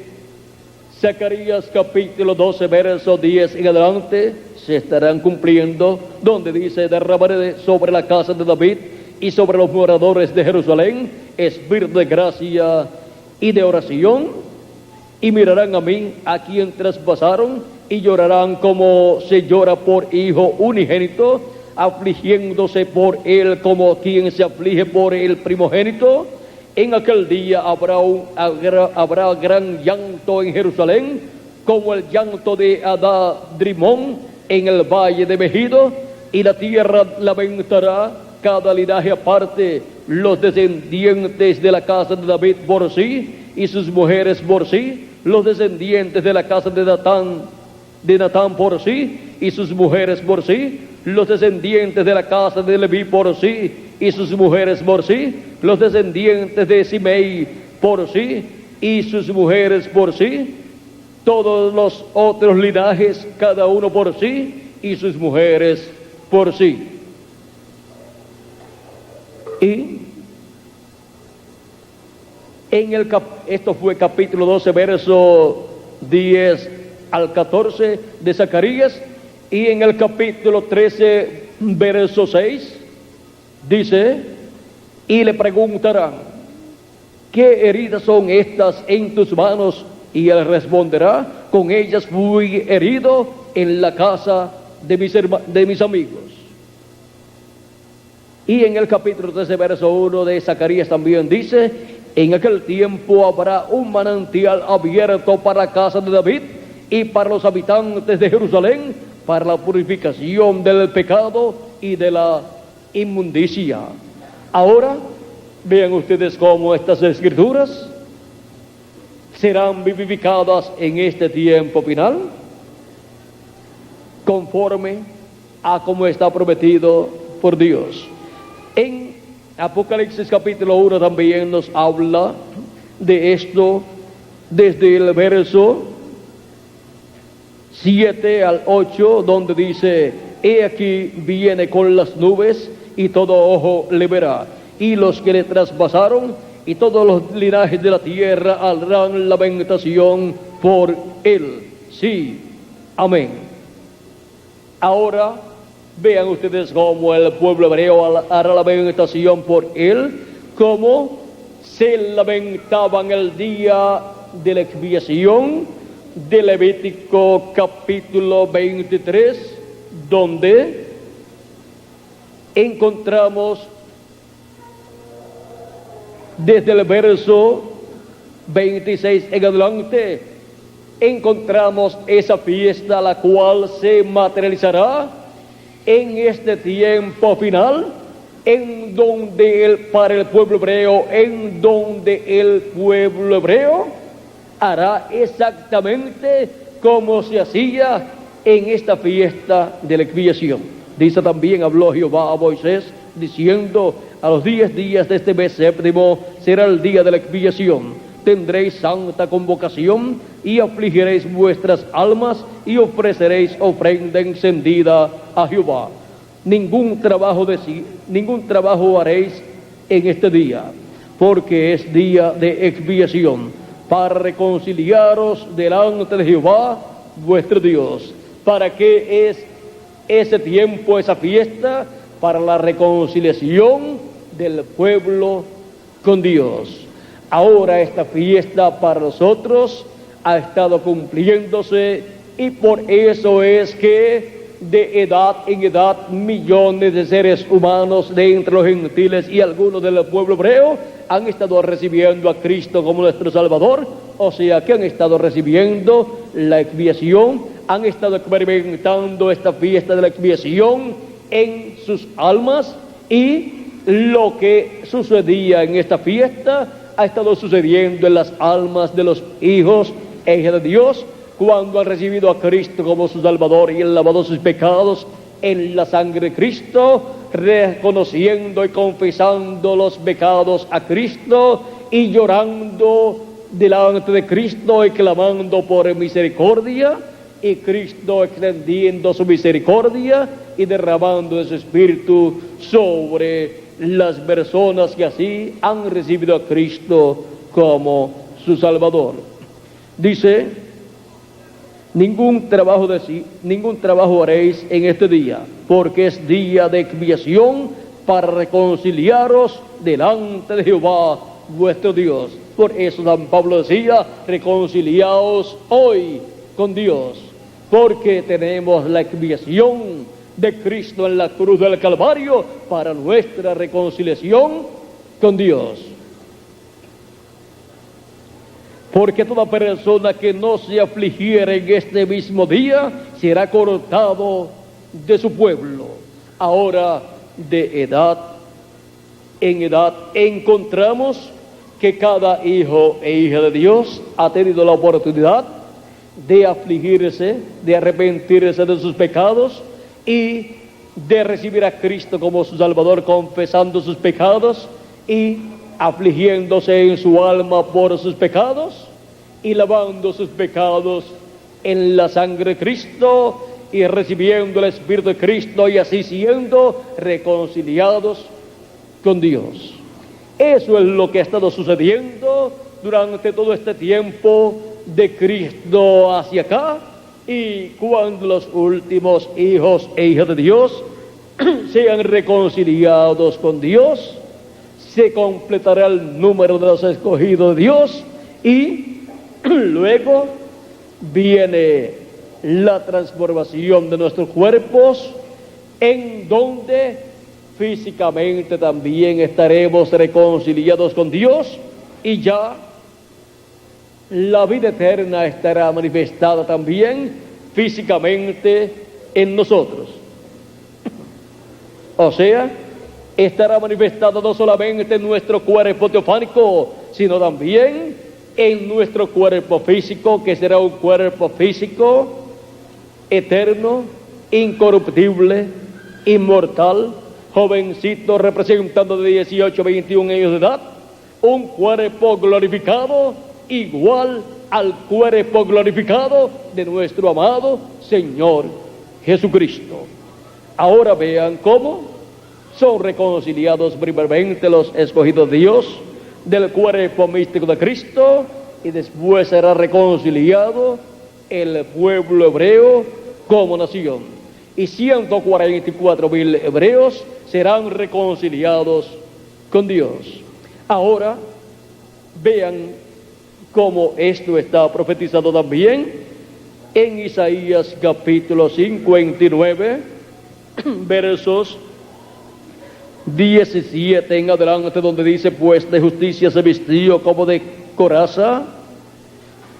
Zacarías capítulo 12, verso 10 en adelante, se estarán cumpliendo, donde dice: derramaré sobre la casa de David y sobre los moradores de Jerusalén espíritu de gracia y de oración, y mirarán a mí, a quien traspasaron, y llorarán como se llora por hijo unigénito, afligiéndose por él como quien se aflige por el primogénito. En aquel día habrá gran llanto en Jerusalén, como el llanto de Adadrimón en el valle de Megido, y la tierra lamentará cada linaje aparte, los descendientes de la casa de David por sí, y sus mujeres por sí, los descendientes de la casa de Natán por sí, y sus mujeres por sí, los descendientes de la casa de Leví por sí, y sus mujeres por sí, los descendientes de Simei por sí, y sus mujeres por sí, todos los otros linajes, cada uno por sí, y sus mujeres por sí. Y en esto fue capítulo 12, verso 10 al 14 de Zacarías, y en el capítulo 13, verso 6, dice: y le preguntarán, ¿qué heridas son estas en tus manos? Y él responderá: con ellas fui herido en la casa de mis amigos. Y en el capítulo 13, verso 1 de Zacarías también dice: en aquel tiempo habrá un manantial abierto para la casa de David y para los habitantes de Jerusalén, para la purificación del pecado y de la inmundicia. Ahora, vean ustedes cómo estas escrituras serán vivificadas en este tiempo final, conforme a como está prometido por Dios. En Apocalipsis capítulo 1 también nos habla de esto, desde el verso 7 al 8, donde dice: he aquí viene con las nubes, y todo ojo le verá, y los que le traspasaron, y todos los linajes de la tierra harán lamentación por él. Sí, amén. Ahora, vean ustedes cómo el pueblo hebreo hará lamentación por él, como se lamentaban el día de la expiación de Levítico capítulo 23, donde encontramos desde el verso 26 en adelante, encontramos esa fiesta, la cual se materializará en este tiempo final, en donde para el pueblo hebreo, en donde el pueblo hebreo hará exactamente como se hacía en esta fiesta de la expiación. Dice también: habló Jehová a Moisés, diciendo: a los 10 días de este mes séptimo será el día de la expiación. Tendréis santa convocación y afligiréis vuestras almas y ofreceréis ofrenda encendida a Jehová. Ningún trabajo haréis en este día, porque es día de expiación, para reconciliaros delante de Jehová vuestro Dios. ¿Para qué es ese tiempo, esa fiesta? Para la reconciliación del pueblo con Dios. Ahora esta fiesta para nosotros ha estado cumpliéndose, y por eso es que de edad en edad millones de seres humanos de entre los gentiles y algunos del pueblo hebreo han estado recibiendo a Cristo como nuestro Salvador, o sea que han estado recibiendo la expiación, han estado experimentando esta fiesta de la expiación en sus almas, y lo que sucedía en esta fiesta ha estado sucediendo en las almas de los hijos e hijas de Dios, cuando han recibido a Cristo como su Salvador y han lavado sus pecados en la sangre de Cristo, reconociendo y confesando los pecados a Cristo y llorando delante de Cristo y clamando por misericordia, y Cristo extendiendo su misericordia y derramando de su Espíritu sobre las personas que así han recibido a Cristo como su Salvador. Dice: ningún trabajo haréis en este día, porque es día de expiación para reconciliaros delante de Jehová vuestro Dios. Por eso San Pablo decía: reconciliaos hoy con Dios, porque tenemos la expiación de Cristo en la cruz del Calvario para nuestra reconciliación con Dios. Porque toda persona que no se afligiera en este mismo día será cortado de su pueblo. Ahora, de edad en edad, encontramos que cada hijo e hija de Dios ha tenido la oportunidad de afligirse, de arrepentirse de sus pecados y de recibir a Cristo como su Salvador, confesando sus pecados y afligiéndose en su alma por sus pecados y lavando sus pecados en la sangre de Cristo y recibiendo el Espíritu de Cristo y así siendo reconciliados con Dios. Eso es lo que ha estado sucediendo durante todo este tiempo de Cristo hacia acá, y cuando los últimos hijos e hijas de Dios sean reconciliados con Dios, se completará el número de los escogidos de Dios y luego viene la transformación de nuestros cuerpos, en donde físicamente también estaremos reconciliados con Dios y ya la vida eterna estará manifestada también físicamente en nosotros. O sea, estará manifestada no solamente en nuestro cuerpo teofánico, sino también en nuestro cuerpo físico, que será un cuerpo físico eterno, incorruptible, inmortal, jovencito representando de 18 a 21 años de edad, un cuerpo glorificado igual al cuerpo glorificado de nuestro amado Señor Jesucristo. Ahora vean cómo son reconciliados primeramente los escogidos de Dios del cuerpo místico de Cristo, y después será reconciliado el pueblo hebreo como nación, y 144,000 hebreos serán reconciliados con Dios. Ahora vean cómo esto está profetizado también en Isaías capítulo 59, versos 17 en adelante, donde dice: pues de justicia se vistió como de coraza,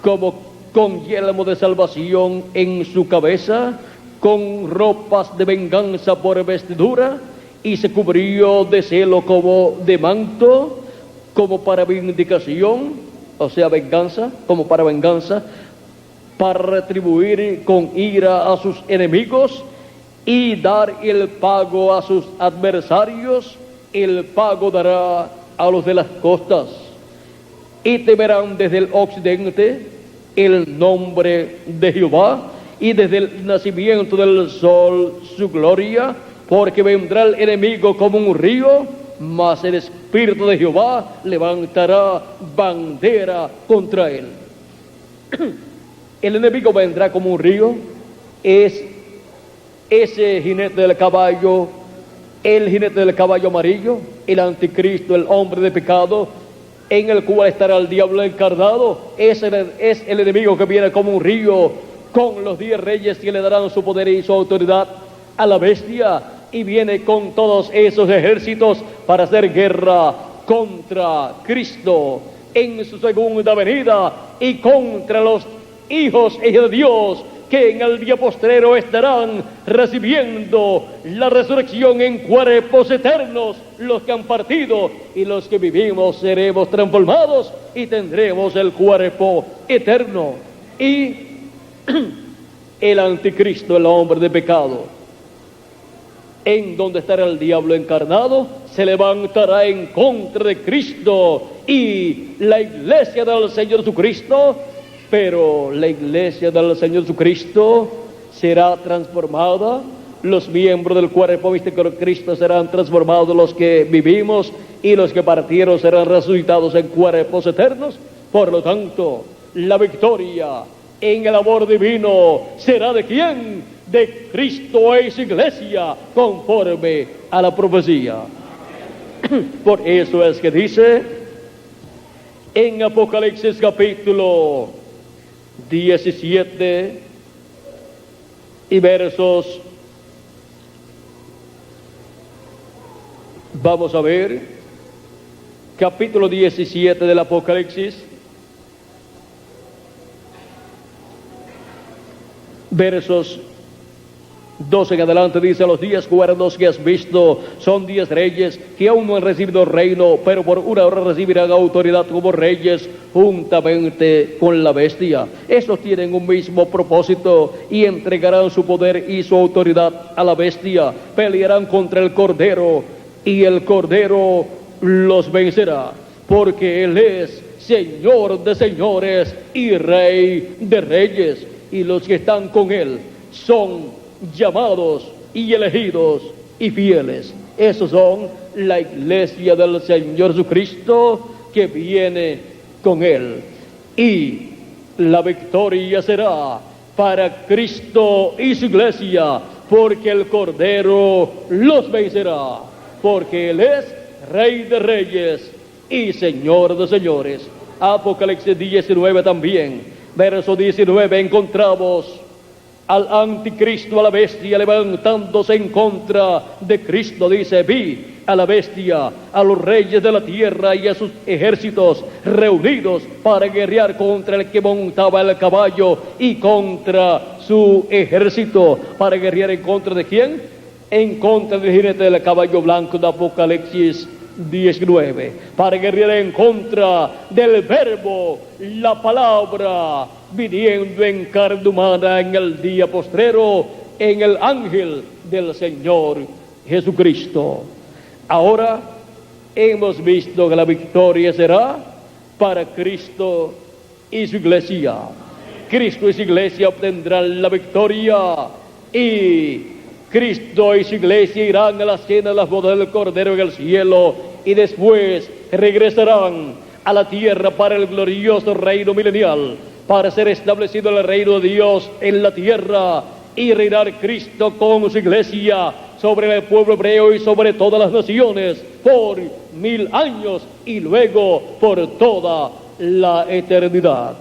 como con yelmo de salvación en su cabeza, con ropas de venganza por vestidura, y se cubrió de celo como de manto, como para vindicación, o sea, venganza, como para venganza, para retribuir con ira a sus enemigos y dar el pago a sus adversarios. El pago dará a los de las costas, y temerán desde el occidente el nombre de Jehová, y desde el nacimiento del sol su gloria, porque vendrá el enemigo como un río, mas el Espíritu de Jehová levantará bandera contra él. El enemigo vendrá como un río, es ese jinete del caballo, el jinete del caballo amarillo, el anticristo, el hombre de pecado, en el cual estará el diablo encarnado. Ese es el enemigo que viene como un río, con los 10 reyes que le darán su poder y su autoridad a la bestia, y viene con todos esos ejércitos para hacer guerra contra Cristo en su segunda venida y contra los hijos e hijas de Dios que en el día postrero estarán recibiendo la resurrección en cuerpos eternos. Los que han partido y los que vivimos seremos transformados y tendremos el cuerpo eterno. Y el anticristo, el hombre de pecado, en donde estará el diablo encarnado, se levantará en contra de Cristo y la iglesia del Señor Jesucristo. Pero la iglesia del Señor Jesucristo será transformada, los miembros del cuerpo místico de Cristo serán transformados, los que vivimos y los que partieron serán resucitados en cuerpos eternos. Por lo tanto, la victoria en el amor divino será ¿de quién? De Cristo y su iglesia, conforme a la profecía. Por eso es que dice en Apocalipsis capítulo 17 y versos, vamos a ver, capítulo 17 del Apocalipsis, versos 12 en adelante, dice: los días cuerdos que has visto son 10 reyes que aún no han recibido reino, pero por una hora recibirán autoridad como reyes juntamente con la bestia. Estos tienen un mismo propósito y entregarán su poder y su autoridad a la bestia. Pelearán contra el Cordero y el Cordero los vencerá, porque Él es Señor de señores y Rey de reyes, y los que están con Él son llamados y elegidos y fieles. Esos son la iglesia del Señor Jesucristo que viene con Él. Y la victoria será para Cristo y su iglesia, porque el Cordero los vencerá, porque Él es Rey de reyes y Señor de señores. Apocalipsis 19 también, verso 19, encontramos al anticristo, a la bestia, levantándose en contra de Cristo. Dice: vi a la bestia, a los reyes de la tierra y a sus ejércitos reunidos para guerrear contra el que montaba el caballo y contra su ejército. ¿Para guerrear en contra de quién? En contra del jinete del caballo blanco de Apocalipsis 19, para guerrear en contra del verbo, la palabra, viniendo en carne humana en el día postrero, en el ángel del Señor Jesucristo. Ahora hemos visto que la victoria será para Cristo y su iglesia. Cristo y su iglesia obtendrán la victoria, y Cristo y su iglesia irán a la cena de las bodas del Cordero en el cielo, y después regresarán a la tierra para el glorioso reino milenial, para ser establecido el reino de Dios en la tierra, y reinar Cristo con su iglesia sobre el pueblo hebreo y sobre todas las naciones por 1000 años y luego por toda la eternidad.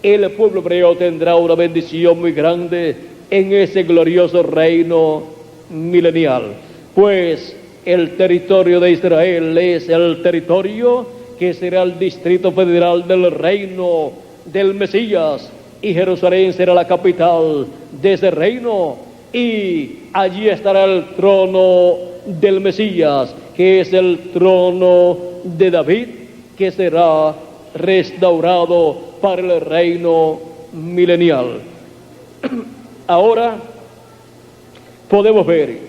El pueblo hebreo tendrá una bendición muy grande en ese glorioso reino milenial, pues el territorio de Israel es el territorio que será el distrito federal del reino del Mesías, y Jerusalén será la capital de ese reino, y allí estará el trono del Mesías, que es el trono de David, que será restaurado para el reino milenial. Ahora podemos ver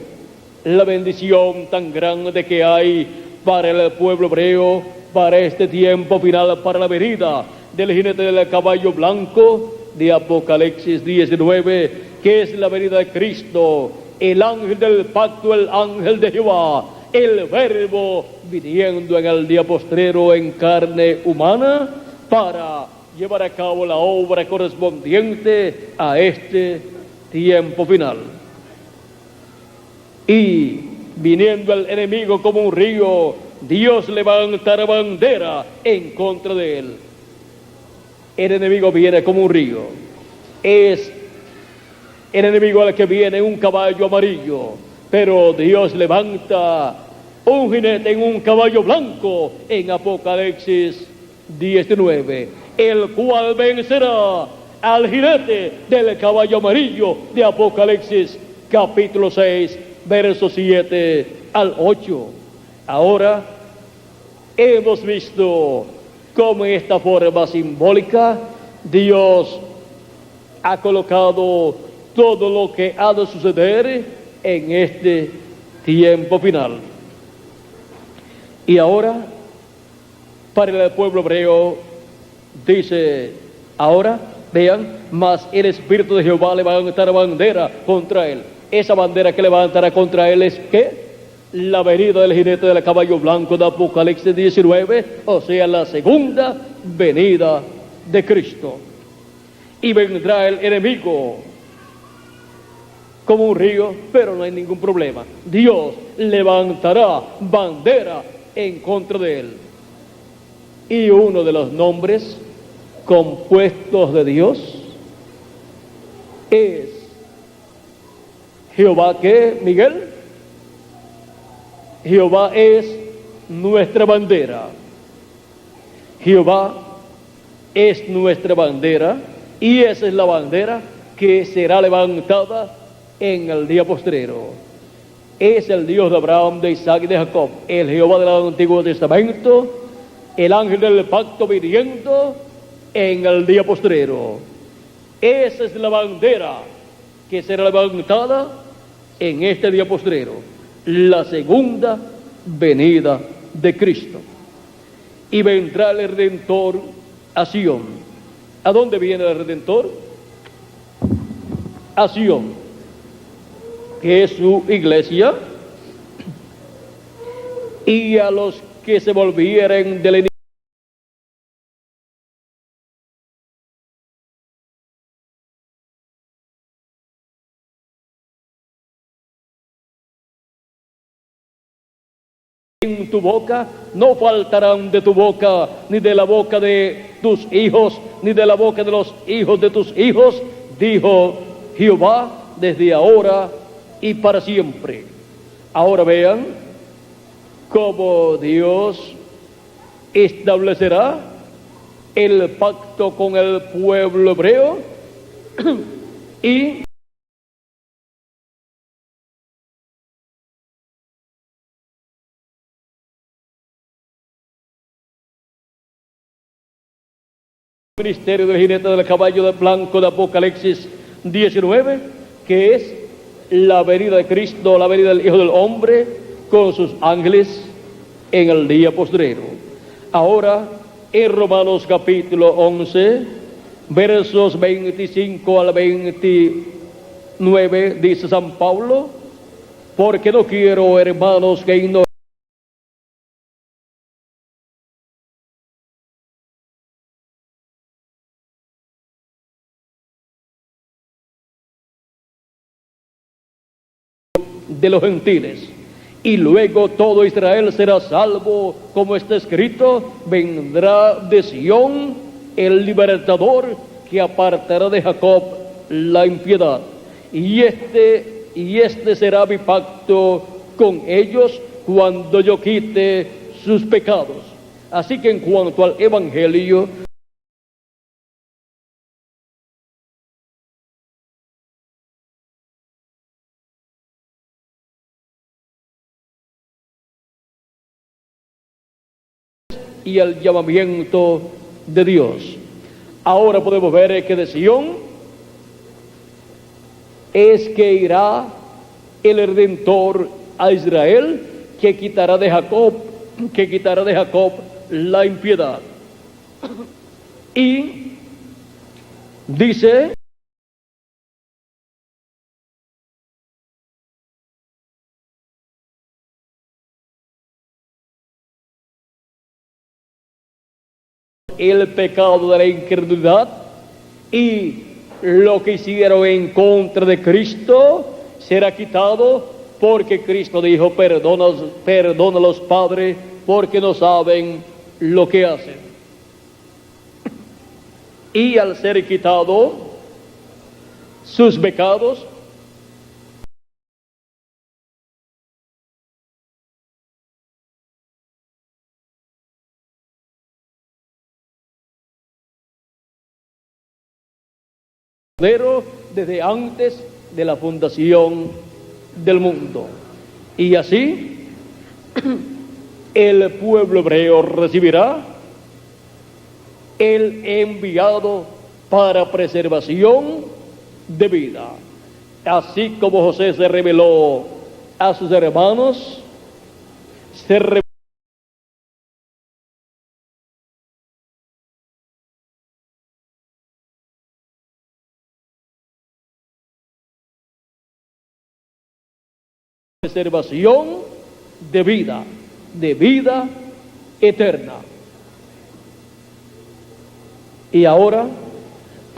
la bendición tan grande que hay para el pueblo hebreo, para este tiempo final, para la venida del jinete del caballo blanco de Apocalipsis 19, que es la venida de Cristo, el ángel del pacto, el ángel de Jehová, el verbo viniendo en el día postrero en carne humana para llevar a cabo la obra correspondiente a este tiempo final. Y viniendo el enemigo como un río, Dios levantará bandera en contra de él. El enemigo viene como un río. Es el enemigo al que viene un caballo amarillo, pero Dios levanta un jinete en un caballo blanco en Apocalipsis 19, el cual vencerá al jinete del caballo amarillo de Apocalipsis capítulo 6, versos 7 al 8. Ahora hemos visto cómo en esta forma simbólica Dios ha colocado todo lo que ha de suceder en este tiempo final. Y ahora, para el pueblo hebreo, dice, ahora, vean, mas el Espíritu de Jehová levantará bandera contra él. Esa bandera que levantará contra él es, ¿qué? La venida del jinete del caballo blanco de Apocalipsis 19, o sea, la segunda venida de Cristo. Y vendrá el enemigo como un río, pero no hay ningún problema. Dios levantará bandera en contra de él. Y uno de los nombres compuestos de Dios es Jehová. ¿Qué, Miguel? Jehová es nuestra bandera. Jehová es nuestra bandera, y esa es la bandera que será levantada en el día postrero. Es el Dios de Abraham, de Isaac y de Jacob, el Jehová del Antiguo Testamento, el ángel del pacto viviendo en el día postrero. Esa es la bandera que será levantada en este día postrero, la segunda venida de Cristo. Y vendrá el Redentor a Sión. ¿A dónde viene el Redentor? A Sión, que es su iglesia, y a los que se volvieren del en tu boca, no faltarán de tu boca, ni de la boca de tus hijos, ni de la boca de los hijos de tus hijos, dijo Jehová, desde ahora y para siempre. Ahora vean cómo Dios establecerá el pacto con el pueblo hebreo y ministerio del jinete del caballo blanco de Apocalipsis 19, que es la venida de Cristo, la venida del Hijo del Hombre con sus ángeles en el día postrero. Ahora, en Romanos capítulo 11, versos 25 al 29, dice San Pablo, porque no quiero, hermanos, que ignoren de los gentiles, y luego todo Israel será salvo, como está escrito, vendrá de Sión el libertador que apartará de Jacob la impiedad, y este será mi pacto con ellos cuando yo quite sus pecados. Así que en cuanto al evangelio, y el llamamiento de Dios. Ahora podemos ver que de Sión es que irá el Redentor a Israel, que quitará de Jacob la impiedad. Y dice el pecado de la incredulidad, y lo que hicieron en contra de Cristo será quitado, porque Cristo dijo, perdónalos, Padre, porque no saben lo que hacen. Y al ser quitado sus pecados, desde antes de la fundación del mundo. Y así el pueblo hebreo recibirá el enviado para preservación de vida. Así como José se reveló a sus hermanos, se reveló preservación de vida eterna. Y ahora,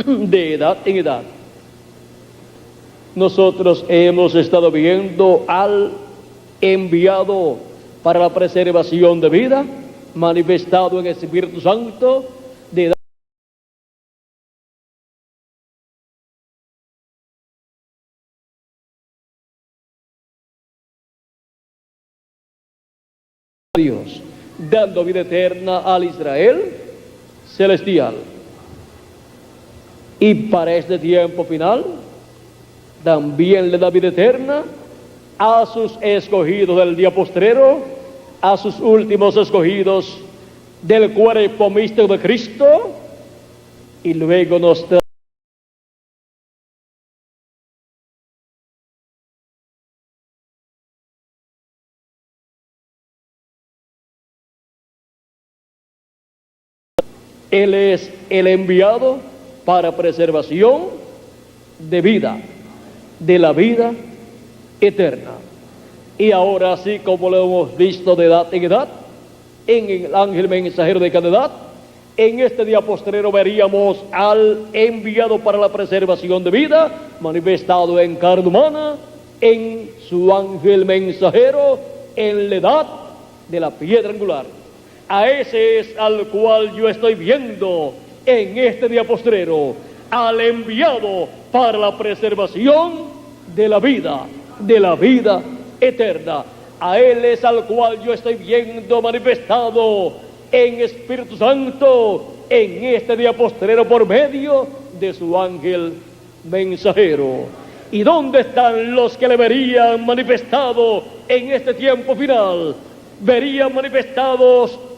de edad en edad, nosotros hemos estado viendo al enviado para la preservación de vida, manifestado en el Espíritu Santo, de edad a Dios, dando vida eterna al Israel celestial. Y para este tiempo final, también le da vida eterna a sus escogidos del día postrero, a sus últimos escogidos del cuerpo místico de Cristo, y luego nos trae Él es el enviado para preservación de vida, de la vida eterna. Y ahora, así como lo hemos visto de edad en edad, en el ángel mensajero de cada edad, en este día postrero veríamos al enviado para la preservación de vida, manifestado en carne humana, en su ángel mensajero, en la edad de la piedra angular. A ese es al cual yo estoy viendo en este día postrero, al enviado para la preservación de la vida eterna. A él es al cual yo estoy viendo manifestado en Espíritu Santo en este día postrero por medio de su ángel mensajero. ¿Y dónde están los que le verían manifestado en este tiempo final? Verían manifestado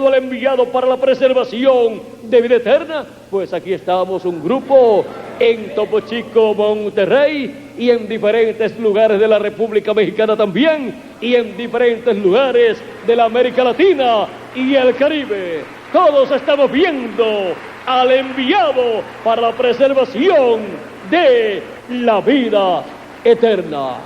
al enviado para la preservación de vida eterna. Pues aquí estamos, un grupo en Topo Chico, Monterrey, y en diferentes lugares de la República Mexicana también, y en diferentes lugares de la América Latina y el Caribe. Todos estamos viendo al enviado para la preservación de la vida eterna,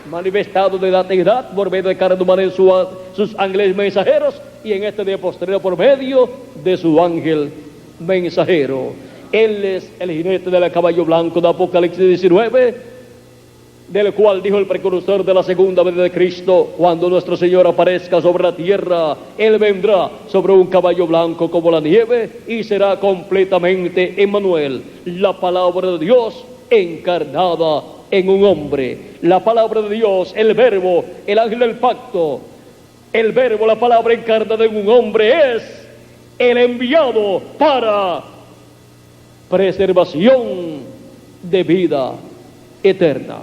manifestado de edad en edad por medio de carne humana en sus ángeles mensajeros, y en este día postrero por medio de su ángel mensajero. Él es el jinete del caballo blanco de Apocalipsis 19, del cual dijo el precursor de la segunda venida de Cristo: cuando nuestro Señor aparezca sobre la tierra, Él vendrá sobre un caballo blanco como la nieve, y será completamente Emmanuel, la palabra de Dios encarnada en un hombre. La palabra de Dios, el verbo, el ángel del pacto, el verbo, la palabra encarnada en un hombre, es el enviado para preservación de vida eterna.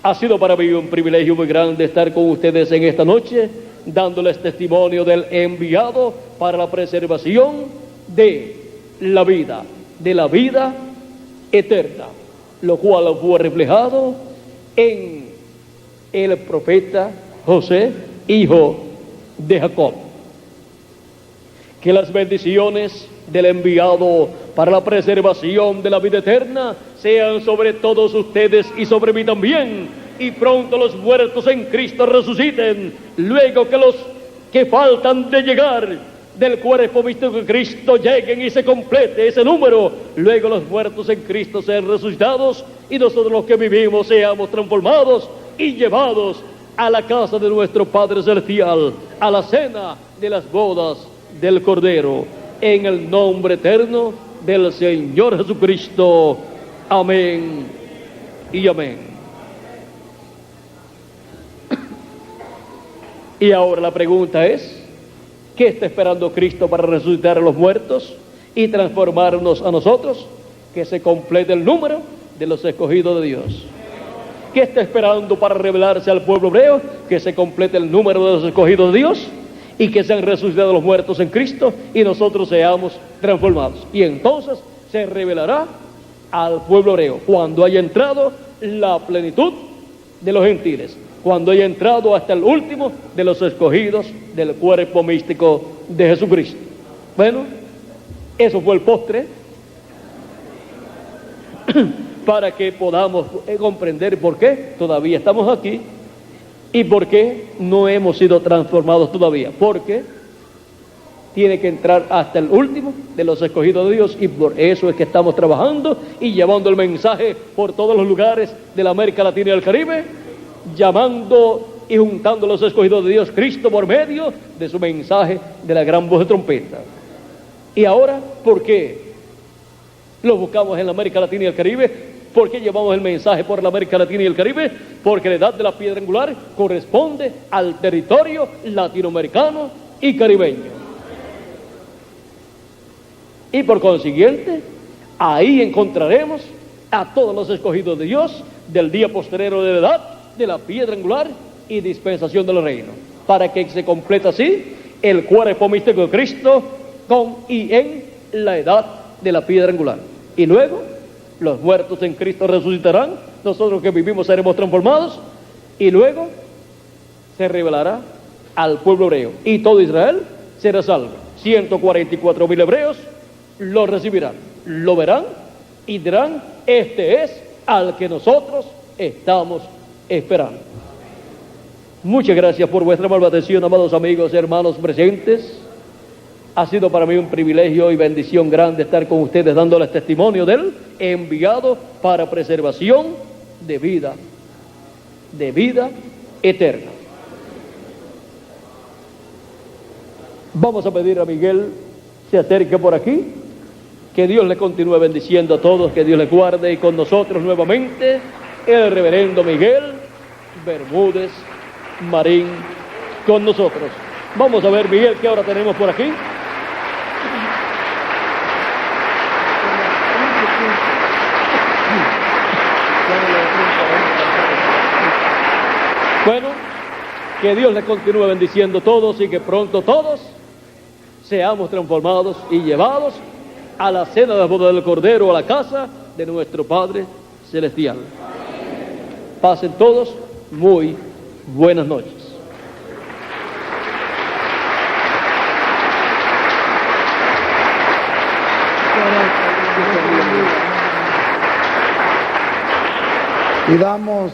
Ha sido para mí un privilegio muy grande estar con ustedes en esta noche, dándoles testimonio del enviado para la preservación de la vida eterna, lo cual fue reflejado en el profeta José, hijo de Jacob. Que las bendiciones del enviado para la preservación de la vida eterna sean sobre todos ustedes y sobre mí también, y pronto los muertos en Cristo resuciten, luego que los que faltan de llegar del cuerpo místico de Cristo lleguen y se complete ese número. Luego los muertos en Cristo sean resucitados, y nosotros los que vivimos seamos transformados y llevados a la casa de nuestro Padre Celestial, a la cena de las bodas del Cordero, en el nombre eterno del Señor Jesucristo. Amén y amén. Y ahora la pregunta es: ¿qué está esperando Cristo para resucitar a los muertos y transformarnos a nosotros? Que se complete el número de los escogidos de Dios. ¿Qué está esperando para revelarse al pueblo hebreo? Que se complete el número de los escogidos de Dios. y que sean resucitados los muertos en Cristo y nosotros seamos transformados. Y entonces se revelará al pueblo hebreo cuando haya entrado la plenitud de los gentiles, cuando haya entrado hasta el último de los escogidos del cuerpo místico de Jesucristo. Bueno, eso fue el postre para que podamos comprender por qué todavía estamos aquí y por qué no hemos sido transformados todavía, porque tiene que entrar hasta el último de los escogidos de Dios, y por eso es que estamos trabajando y llevando el mensaje por todos los lugares de la América Latina y el Caribe, llamando y juntando a los escogidos de Dios, Cristo por medio de su mensaje de la gran voz de trompeta. Y ahora, ¿por qué lo buscamos en la América Latina y el Caribe? ¿Por qué llevamos el mensaje por la América Latina y el Caribe? Porque la edad de la piedra angular corresponde al territorio latinoamericano y caribeño. Y por consiguiente, ahí encontraremos a todos los escogidos de Dios del día postrero de la edad de la piedra angular y dispensación del reino, para que se complete así el cuerpo místico de Cristo con y en la edad de la piedra angular. Y luego los muertos en Cristo resucitarán, nosotros que vivimos seremos transformados, y luego se revelará al pueblo hebreo y todo Israel será salvo. 144,000 hebreos lo recibirán, lo verán y dirán: este es al que nosotros estamos esperando. Muchas gracias por vuestra amable atención, amados amigos y hermanos presentes. Ha sido para mí un privilegio y bendición grande estar con ustedes dándoles testimonio del enviado para preservación de vida eterna. Vamos a pedir a Miguel se acerque por aquí. Que Dios le continúe bendiciendo a todos, que Dios les guarde, y con nosotros nuevamente el reverendo Miguel Bermúdez Marín con nosotros. Vamos a ver, Miguel, ¿qué hora tenemos por aquí? Bueno, que Dios les continúe bendiciendo a todos y que pronto todos seamos transformados y llevados a la cena de la boda del Cordero, a la casa de nuestro Padre Celestial. Pasen todos muy buenas noches. Y damos